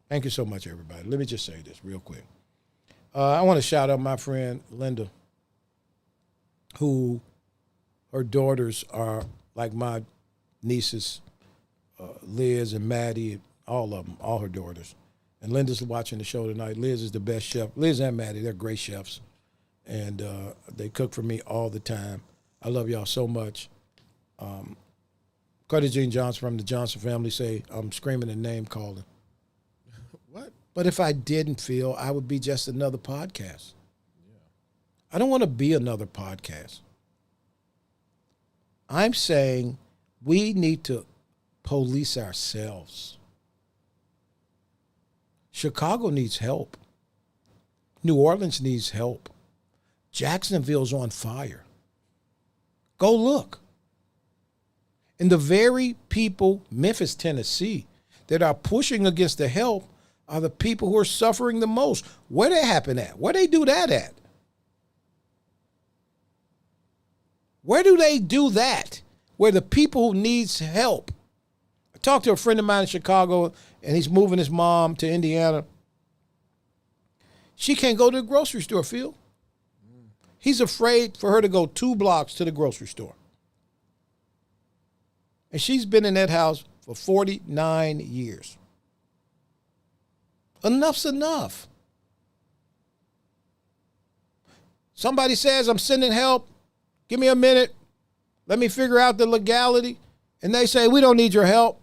Thank you so much, everybody. Let me just say this real quick. I want to shout out my friend Linda, who her daughters are like my nieces, Liz and Maddie, all of them, all her daughters. And Linda's watching the show tonight. Liz is the best chef. Liz and Maddie, they're great chefs. And they cook for me all the time. I love y'all so much. Carter Jean Johnson from the Johnson family say, I'm screaming and name calling. What? But if I didn't feel, I would be just another podcast. Yeah. I don't want to be another podcast. I'm saying we need to police ourselves. Chicago needs help. New Orleans needs help. Jacksonville's on fire. Go look. And the very people, Memphis, Tennessee, that are pushing against the help are the people who are suffering the most. Where they happen at? Where they do that at? Where do they do that? Where the people who needs help. I talked to a friend of mine in Chicago, and he's moving his mom to Indiana. She can't go to the grocery store, Phil. He's afraid for her to go 2 blocks to the grocery store. And she's been in that house for 49 years. Enough's enough. Somebody says, I'm sending help. Give me a minute. Let me figure out the legality. And they say, we don't need your help.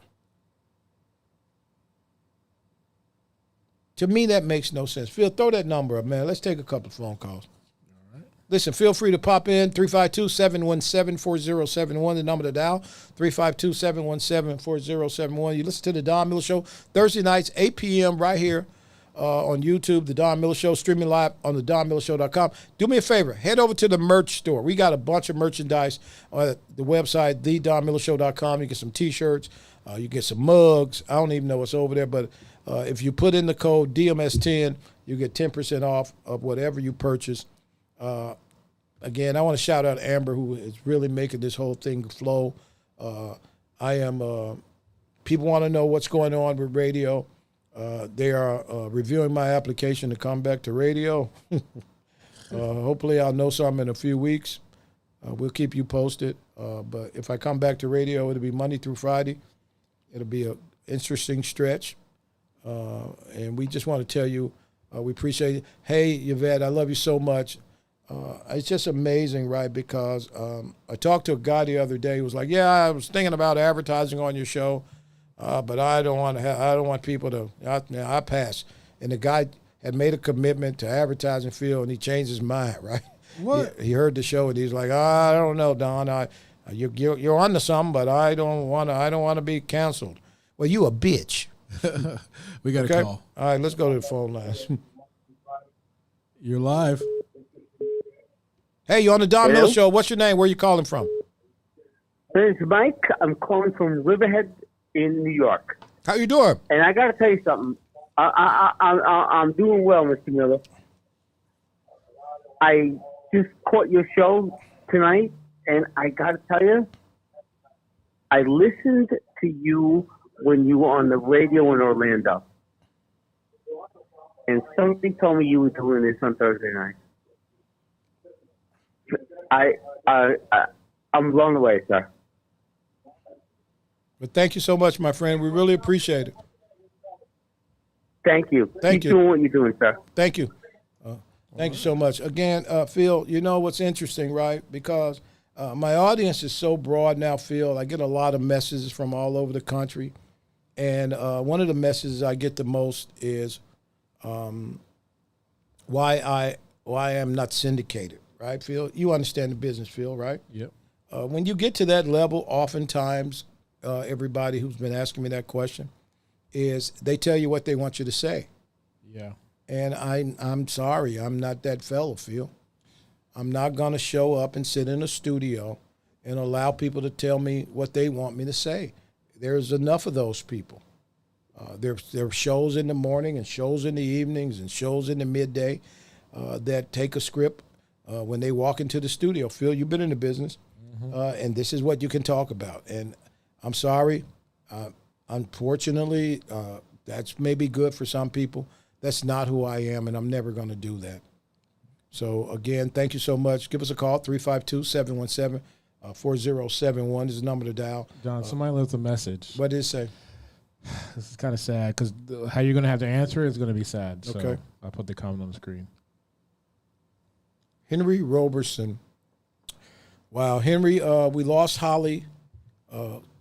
To me, that makes no sense. Phil, throw that number up, man. Let's take a couple of phone calls. All right. Listen, feel free to pop in, 352-717-4071, the number to dial, 352-717-4071. You listen to The Don Miller Show Thursday nights, 8 p.m. right here on YouTube, The Don Miller Show, streaming live on thedonmillershow.com. Do me a favor, head over to the merch store. We got a bunch of merchandise on the website, thedonmillershow.com. You get some T-shirts, you get some mugs. I don't even know what's over there, but if you put in the code DMS10, you get 10% off of whatever you purchase. Again, I want to shout out Amber, who is really making this whole thing flow. People want to know what's going on with radio. They are reviewing my application to come back to radio. Hopefully I'll know something in a few weeks. We'll keep you posted. But if I come back to radio, it'll be Monday through Friday. It'll be an interesting stretch. And we just want to tell you, we appreciate it. Hey, Yvette, I love you so much. It's just amazing, right? Because I talked to a guy the other day who was like, "Yeah, I was thinking about advertising on your show, but I don't want people to. I pass." And the guy had made a commitment to advertising field, and he changed his mind, right? What? He heard the show, and he's like, "I don't know, Don. You're onto something, but I don't want to be canceled." Well, you a bitch. We got a call. All right, let's go to the phone lines. You're live. Hey, you on the Don Miller Show. What's your name? Where are you calling from? My name's Mike. I'm calling from Riverhead in New York. How you doing? And I got to tell you something. I'm doing well, Mr. Miller. I just caught your show tonight, and I got to tell you, I listened to you when you were on the radio in Orlando. And somebody told me you were doing this on Thursday night. I'm blown away, sir. But thank you so much, my friend. We really appreciate it. Thank you. Keep doing what you're doing, sir. Thank you. Thank you so much. Again, Phil, you know what's interesting, right? Because my audience is so broad now, Phil. I get a lot of messages from all over the country. And one of the messages I get the most is why I am not syndicated. Right, Phil? You understand the business, Phil, right? Yep. When you get to that level, oftentimes, everybody who's been asking me that question is they tell you what they want you to say. Yeah. And I'm sorry, I'm not that fellow, Phil. I'm not going to show up and sit in a studio and allow people to tell me what they want me to say. There's enough of those people. There are shows in the morning and shows in the evenings and shows in the midday that take a script. When they walk into the studio, Phil, you've been in the business, and this is what you can talk about. And I'm sorry, unfortunately, that's maybe good for some people. That's not who I am, and I'm never going to do that. So, again, thank you so much. Give us a call, 352-717-4071 is the number to dial. John, somebody left a message. What did it say? This is kind of sad because how you're going to have to answer is going to be sad. So Okay. I'll put the comment on the screen. Henry Roberson. Wow, Henry, we lost Holly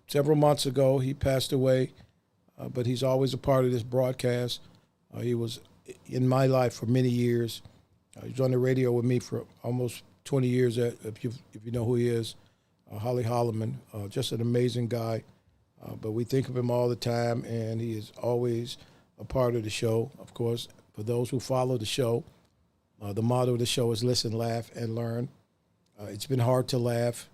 several months ago. He passed away, but he's always a part of this broadcast. He was in my life for many years. He was on the radio with me for almost 20 years, if you know who he is. Holly Holloman, just an amazing guy. But we think of him all the time, and he is always a part of the show. Of course, for those who follow the show, the motto of the show is listen, laugh, and learn. It's been hard to laugh,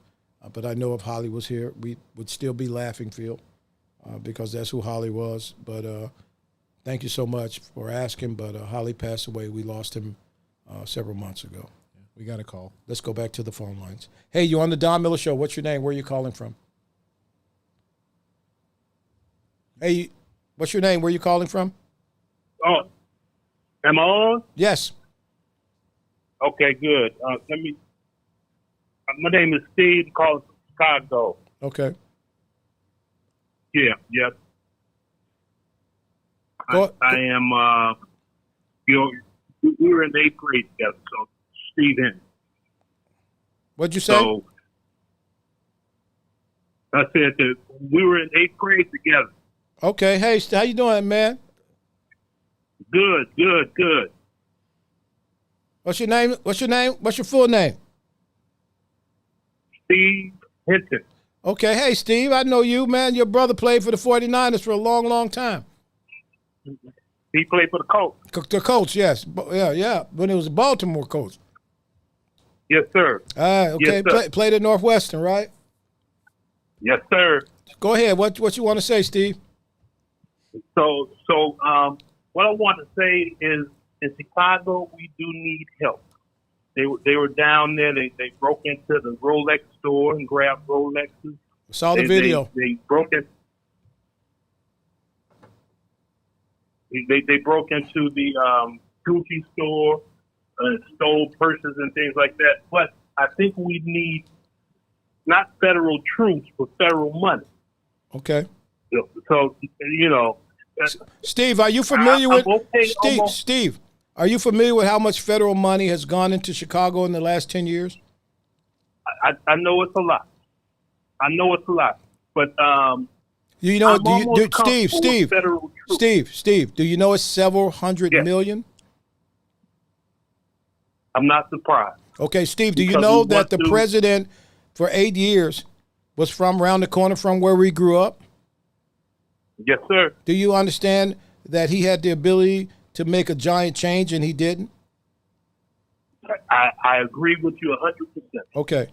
but I know if Holly was here, we would still be laughing, Phil, because that's who Holly was. But thank you so much for asking, but Holly passed away. We lost him several months ago. We got a call. Let's go back to the phone lines. Hey, you on the Don Miller Show. What's your name? Where are you calling from? Hey, what's your name? Where are you calling from? Oh, am I on? Yes. Okay, good. My name is Steve, calling from Chicago. Okay. Yeah. I am, we were in the 8th grade together, so Steve in. What'd you say? So, I said that we were in 8th grade together. Okay. Hey, how you doing, man? Good, good, good. What's your name? What's your name? What's your full name? Steve Hinton. Okay. Hey, Steve, I know you, man. Your brother played for the 49ers for a long, long time. He played for the Colts. The Colts, yes. Yeah. When it was a Baltimore Colts. Yes, sir. Okay. Yes, sir. Played at Northwestern, right? Yes, sir. Go ahead. What you want to say, Steve? So, what I want to say is, in Chicago, we do need help. They were down there. They broke into the Rolex store and grabbed Rolexes. Saw the video. They broke in. They broke into the Gucci store and stole purses and things like that. But I think we need not federal troops, but federal money. Okay. So, you know. Steve, are you familiar with Steve? Are you familiar with how much federal money has gone into Chicago in the last 10 years? I know it's a lot. But you know, Steve, do you know it's several hundred million? I'm not surprised. Okay, Steve, do you know that the president for 8 years was from around the corner from where we grew up? Yes, sir. Do you understand that he had the ability to make a giant change and he didn't? I agree with you 100%. Okay.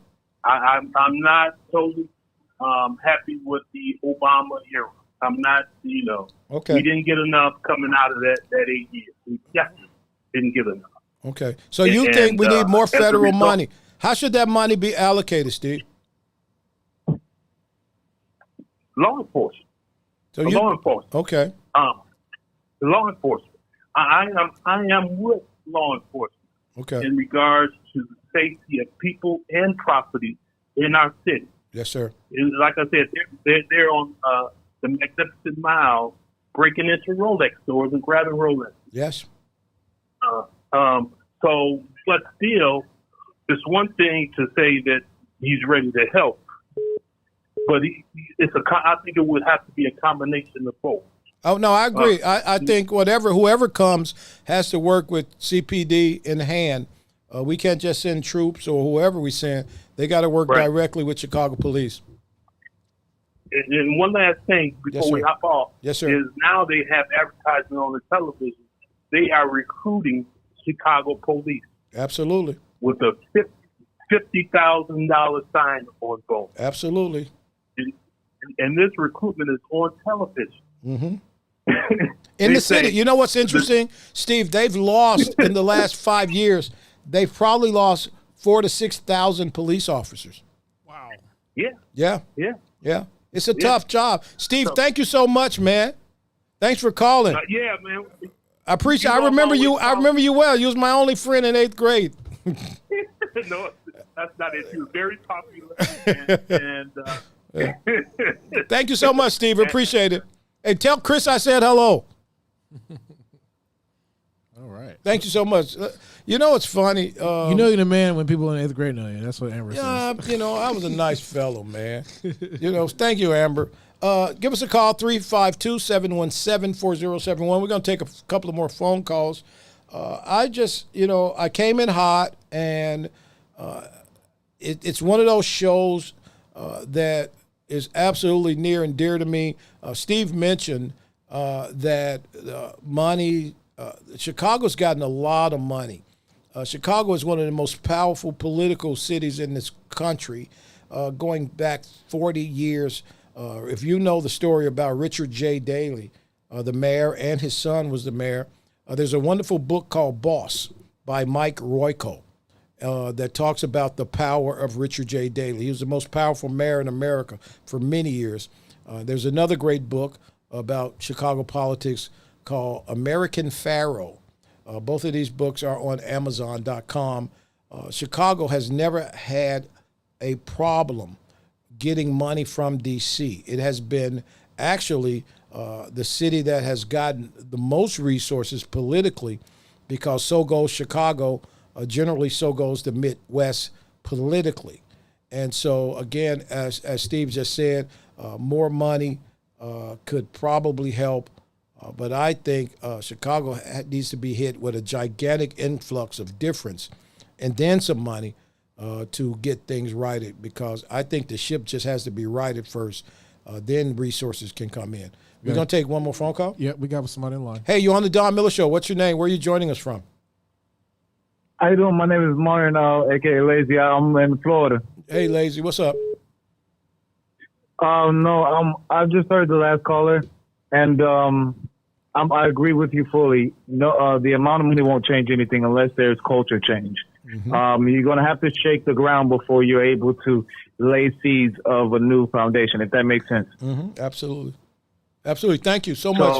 I'm not totally happy with the Obama era. I'm not, you know. Okay. We didn't get enough coming out of that 8 years. We definitely didn't get enough. Okay. So you think we need more federal money. How should that money be allocated, Steve? Law enforcement. Law enforcement. Okay. Law enforcement. I am with law enforcement. Okay. In regards to the safety of people and property in our city. Yes, sir. And like I said, they're on the Magnificent Mile, breaking into Rolex stores and grabbing Rolex. Yes. So, but still, it's one thing to say that he's ready to help, but I think it would have to be a combination of both. Oh, no, I agree. I think whoever comes has to work with CPD in hand. We can't just send troops or whoever we send. They got to work directly with Chicago police. And one last thing before we hop off is now they have advertising on the television. They are recruiting Chicago police. Absolutely. With a $50,000 sign on both. Absolutely. And this recruitment is on television. Mm-hmm. In the city. You know what's interesting, Steve? They've lost in the last 5 years. They've probably lost 4,000 to 6,000 police officers. Wow. Yeah. It's a tough job. Steve, thank you so much, man. Thanks for calling. Yeah, man. I appreciate. I remember you. I remember you well. You was my only friend in 8th grade. No, that's not it. He was very popular. Thank you so much, Steve. Appreciate it. Hey, tell Chris I said hello. All right. Thank you so much. You know what's funny? You know you're the man when people in 8th grade know you. That's what Amber says. You know, I was a nice fellow, man. You know, thank you, Amber. Give us a call, 352-717-4071. We're going to take a couple of more phone calls. I came in hot, and it's one of those shows that is absolutely near and dear to me. Steve mentioned that money, Chicago's gotten a lot of money. Chicago is one of the most powerful political cities in this country, going back 40 years. If you know the story about Richard J. Daley, the mayor, and his son was the mayor, there's a wonderful book called Boss by Mike Royko that talks about the power of Richard J. Daley. He was the most powerful mayor in America for many years. There's another great book about Chicago politics called American Pharaoh. Both of these books are on Amazon.com. Chicago has never had a problem getting money from D.C. It has been actually the city that has gotten the most resources politically, because so goes Chicago. Generally, so goes the Midwest politically. And so, again, as Steve just said, more money could probably help But I think Chicago needs to be hit with a gigantic influx of difference and then some money to get things righted, because I think the ship just has to be righted first. Then resources can come in. We're going to take one more phone call? Yeah, we got somebody in line. Hey, you're on the Don Miller Show. What's your name? Where are you joining us from? How you doing? My name is Martin, a.k.a. Lazy. I'm in Florida. Hey, Lazy. What's up? No, I just heard the last caller, and I agree with you fully. No, the amount of money won't change anything unless there's culture change. Mm-hmm. You're going to have to shake the ground before you're able to lay seeds of a new foundation, if that makes sense. Mm-hmm. Absolutely. Absolutely. Thank you so much.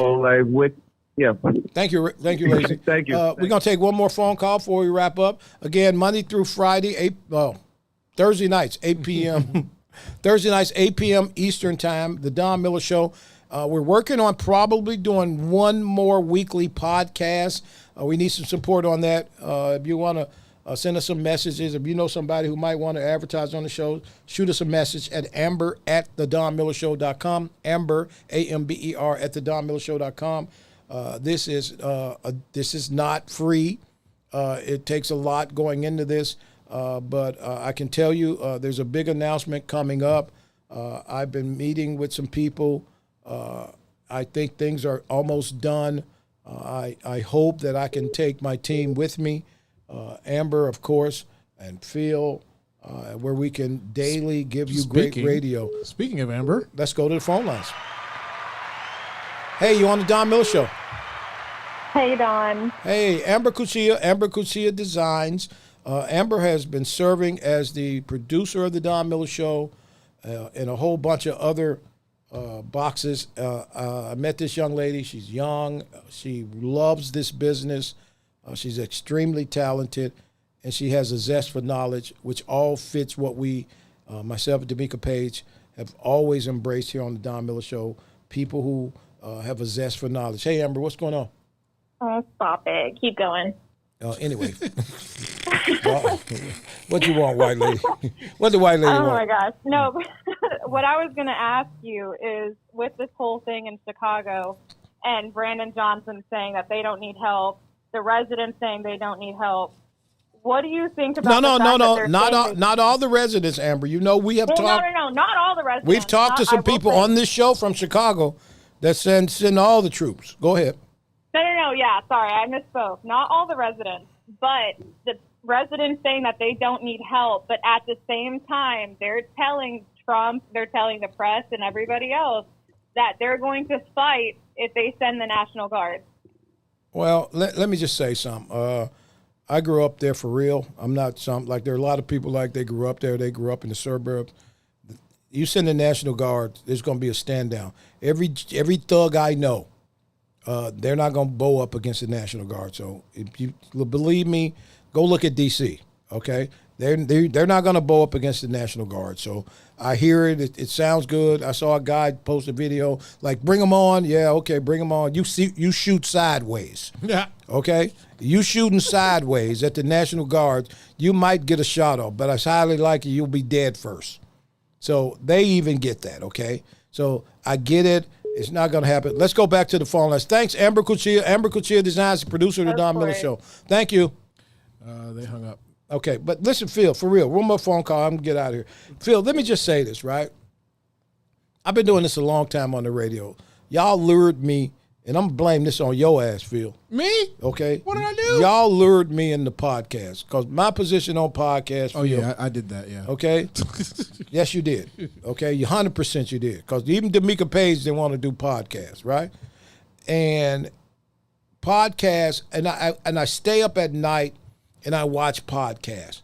Yeah. Thank you, Lazy. Thank you. We're going to take one more phone call before we wrap up. Again, Monday through Friday, Thursday nights, 8 p.m. Thursday nights, 8 p.m. Eastern Time, The Don Miller Show. We're working on probably doing one more weekly podcast. We need some support on that. If you want to send us some messages, if you know somebody who might want to advertise on the show, shoot us a message at amber@thedonmillershow.com. Amber, A-M-B-E-R, at thedonmillershow.com. This is not free. It takes a lot going into this, but I can tell you there's a big announcement coming up. I've been meeting with some people. I think things are almost done. I hope that I can take my team with me, Amber, of course, and Phil, where we can daily give you great radio. Speaking of Amber, let's go to the phone lines. Hey, you on the Don Miller Show? Hey, Don. Hey, Amber Cuccia Designs. Amber has been serving as the producer of the Don Miller Show and a whole bunch of other boxes. I met this young lady. She's young. She loves this business. She's extremely talented, and she has a zest for knowledge, which all fits what we, myself and D'Amica Page, have always embraced here on the Don Miller Show. People who have a zest for knowledge. Hey, Amber, what's going on? Oh, stop it. Keep going. Anyway. What you want, white lady? What the white lady want? Oh, my gosh. No, what I was going to ask you is, with this whole thing in Chicago and Brandon Johnson saying that they don't need help, the residents saying they don't need help, what do you think about No, not all the residents, Amber. You know, we have talked. No, not all the residents. We've talked to some people on this show from Chicago that send all the troops. Go ahead. No, yeah, sorry, I misspoke. Not all the residents, but the residents saying that they don't need help, but at the same time, they're telling Trump, they're telling the press and everybody else that they're going to fight if they send the National Guard. Well, let me just say something. I grew up there for real. I'm not like there are a lot of people like they grew up there. They grew up in the suburbs. You send the National Guard, there's going to be a stand down. Every thug I know, they're not going to bow up against the National Guard. So if you believe me, go look at D.C., okay? They're not going to bow up against the National Guard. So I hear it. It sounds good. I saw a guy post a video like, bring them on. Yeah, okay, bring them on. You shoot sideways. Yeah. Okay? You shooting sideways at the National Guard, you might get a shot off, but it's highly likely you'll be dead first. So they even get that, okay? So I get it. It's not going to happen. Let's go back to the phone lines. Thanks, Amber Cuccia. Amber Cuccia Designs, the producer of the Don Miller Show. Thank you. They hung up. Okay, but listen, Phil, for real, one more phone call. I'm going to get out of here. Phil, let me just say this, right? I've been doing this a long time on the radio. Y'all lured me, and I'm going to blame this on your ass, Phil. Me? Okay. What did I do? Y'all lured me in the podcast because my position on podcast. Oh, Phil, yeah, I did that, yeah. Okay? Yes, you did. Okay? 100% you did. Because even D'Amica Page didn't want to do podcasts, right? And podcasts, and I stay up at night and I watch podcasts.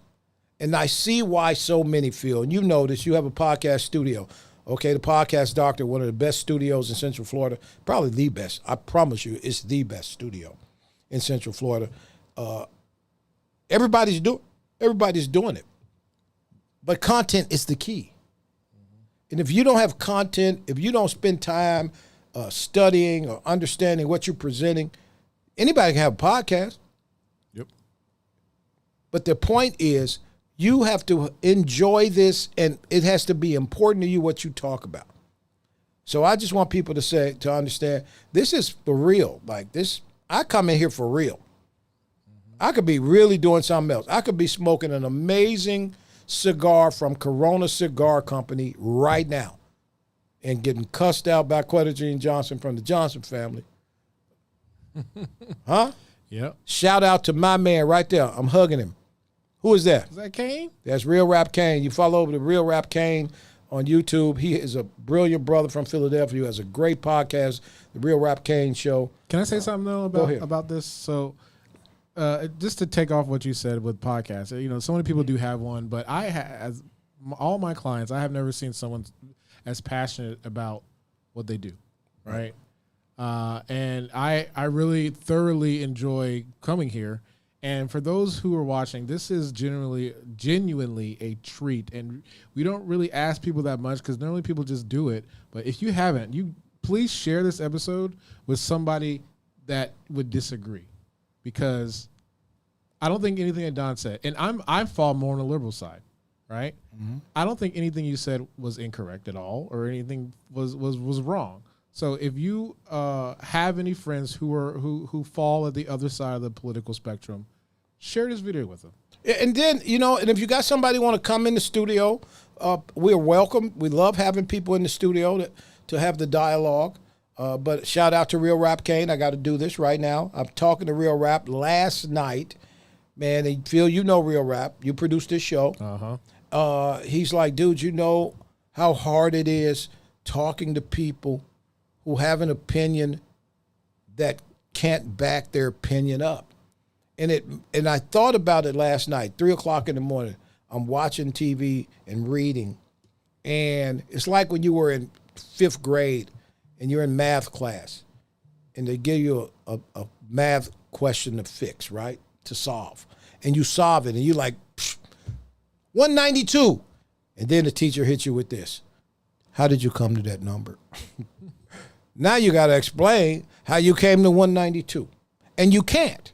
And I see why so many feel, and you know this, you have a podcast studio. Okay, the Podcast Doctor, one of the best studios in Central Florida, probably the best. I promise you, it's the best studio in Central Florida. Everybody's doing it. But content is the key. And if you don't have content, if you don't spend time studying or understanding what you're presenting, anybody can have a podcast. Yep. But the point is, you have to enjoy this, and it has to be important to you what you talk about. So I just want people to understand this is for real. Like this, I come in here for real. I could be really doing something else. I could be smoking an amazing cigar from Corona Cigar Company right now and getting cussed out by Quetta Jean Johnson from the Johnson family. Huh? Yep. Shout out to my man right there. I'm hugging him. Who is that? Is that Kane? That's Real Rap Kane. You follow over to Real Rap Kane on YouTube. He is a brilliant brother from Philadelphia who has a great podcast, The Real Rap Kane Show. Can I say something, though, about this? So just to take off what you said with podcasts, so many people do have one, but as all my clients, I have never seen someone as passionate about what they do, right? And I really thoroughly enjoy coming here. And for those who are watching, this is genuinely a treat. And we don't really ask people that much because normally people just do it. But if you haven't, please share this episode with somebody that would disagree, because I don't think anything that Don said, and I fall more on the liberal side, right? Mm-hmm. I don't think anything you said was incorrect at all or anything was wrong. So if you have any friends who fall at the other side of the political spectrum, share this video with them. And then, and if you got somebody want to come in the studio, we're welcome. We love having people in the studio to have the dialogue. But shout out to Real Rap Kane. I got to do this right now. I'm talking to Real Rap last night. Man, and Phil, Real Rap. You produced this show. Uh-huh. He's like, dude, you know how hard it is talking to people who have an opinion that can't back their opinion up. And I thought about it last night, 3:00 in the morning. I'm watching TV and reading. And it's like when you were in 5th grade and you're in math class and they give you a math question to fix, right? To solve. And you solve it and you're like, 192. And then the teacher hits you with this. How did you come to that number? Now you got to explain how you came to 192. And you can't.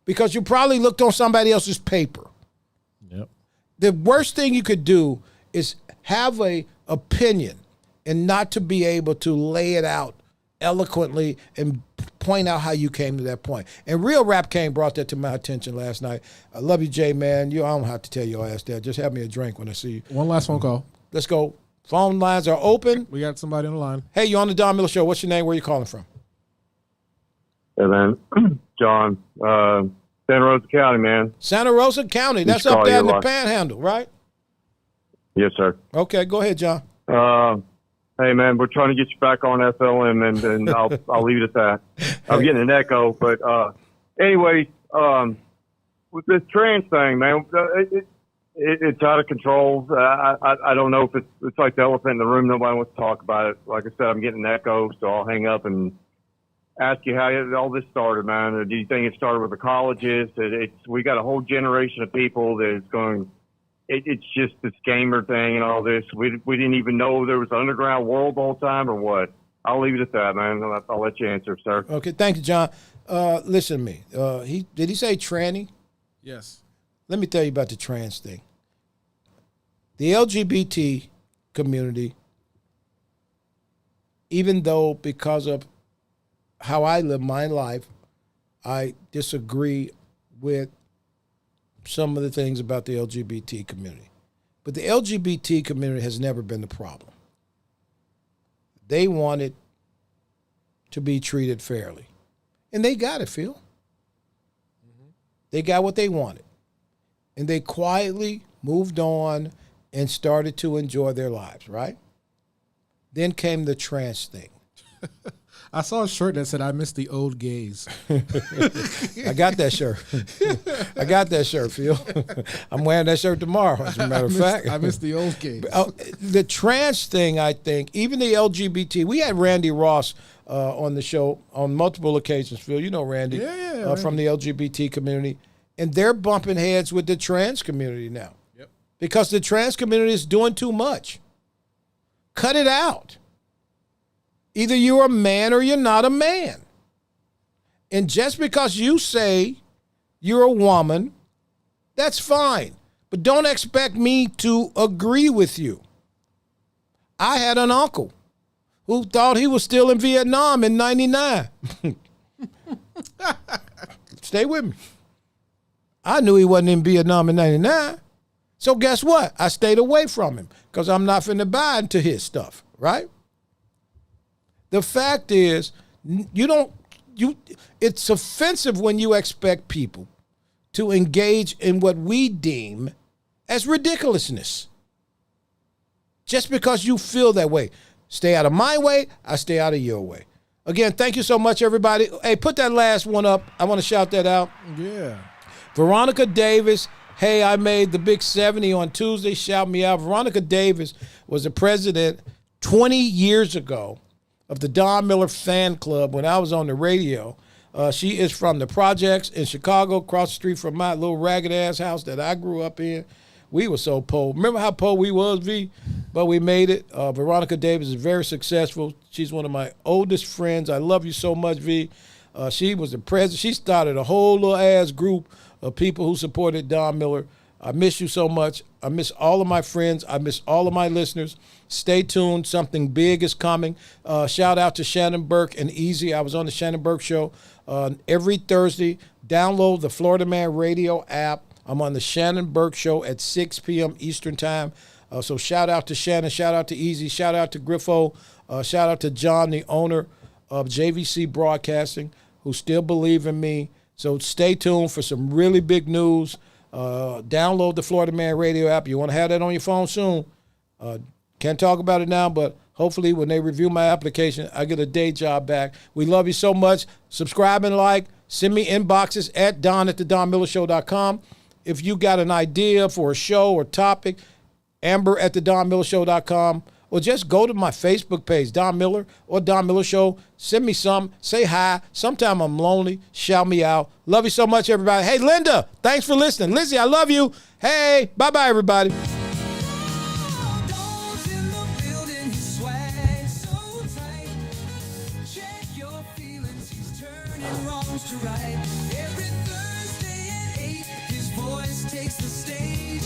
Because you probably looked on somebody else's paper. Yep. The worst thing you could do is have a opinion and not to be able to lay it out eloquently and point out how you came to that point. And Real Rap Kane brought that to my attention last night. I love you, Jay, man. I don't have to tell your ass that. Just have me a drink when I see you. One last phone call. Let's go. Phone lines are open. We got somebody on the line. Hey, you on the Don Miller Show. What's your name? Where you calling from? Hey, man. John, Santa Rosa County, man. Santa Rosa County. That's up there in the Panhandle, right? Yes, sir. Okay, go ahead, John. Hey, man, we're trying to get you back on FLM, and I'll leave it at that. I'm getting an echo, but anyway, with this trans thing, man, it's out of control. I don't know if it's like the elephant in the room. Nobody wants to talk about it. Like I said, I'm getting an echo, so I'll hang up and ask you how all this started, man. Or do you think it started with the colleges? We got a whole generation of people that is going. It's just this gamer thing and all this. We didn't even know there was an underground world the whole time, or what? I'll leave it at that, man. I'll let you answer, sir. Okay, thank you, John. Listen to me. Did he say tranny? Yes. Let me tell you about the trans thing. The LGBT community, even though because of how I live my life, I disagree with some of the things about the LGBT community. But the LGBT community has never been the problem. They wanted to be treated fairly. And they got it, Phil. Mm-hmm. They got what they wanted. And they quietly moved on and started to enjoy their lives, right? Then came the trans thing. I saw a shirt that said, "I miss the old gays." I got that shirt. I got that shirt, Phil. I'm wearing that shirt tomorrow, as a matter of fact. I miss the old gays. The trans thing, I think, even the LGBT, we had Randy Ross on the show on multiple occasions, Phil. You know Randy, from the LGBT community. And they're bumping heads with the trans community now. Yep. Because the trans community is doing too much. Cut it out. Either you're a man or you're not a man. And just because you say you're a woman, that's fine. But don't expect me to agree with you. I had an uncle who thought he was still in Vietnam in 99. Stay with me. I knew he wasn't in Vietnam in 99. So guess what? I stayed away from him because I'm not finna buy into his stuff, right? The fact is, it's offensive when you expect people to engage in what we deem as ridiculousness. Just because you feel that way. Stay out of my way, I stay out of your way. Again, thank you so much, everybody. Hey, put that last one up. I want to shout that out. Yeah. Veronica Davis. Hey, I made the big 70 on Tuesday. Shout me out. Veronica Davis was the president 20 years ago of the Don Miller fan club when I was on the radio. She is from the projects in Chicago, across the street from my little ragged-ass house that I grew up in. We were so poor. Remember how poor we was, V? But we made it. Veronica Davis is very successful. She's one of my oldest friends. I love you so much, V. She was the president. She started a whole little ass group of people who supported Don Miller. I miss you so much. I miss all of my friends. I miss all of my listeners. Stay tuned. Something big is coming. Shout out to Shannon Burke and Easy. I was on the Shannon Burke Show every Thursday. Download the Florida Man Radio app. I'm on the Shannon Burke Show at 6 p.m. Eastern Time. So shout out to Shannon. Shout out to Easy. Shout out to Griffo. Shout out to John, the owner of JVC Broadcasting, who still believe in me. So stay tuned for some really big news. Download the Florida Man Radio app. You want to have that on your phone soon. Can't talk about it now, but hopefully when they review my application, I get a day job back. We love you so much. Subscribe and like. Send me inboxes at don@thedonmillershow.com. If you got an idea for a show or topic, amber@thedonmillershow.com. Or just go to my Facebook page, Don Miller or Don Miller Show. Send me some. Say hi. Sometime I'm lonely. Shout me out. Love you so much, everybody. Hey, Linda, thanks for listening. Lizzie, I love you. Hey, bye-bye, everybody. Every Thursday at 8, his voice takes the stage.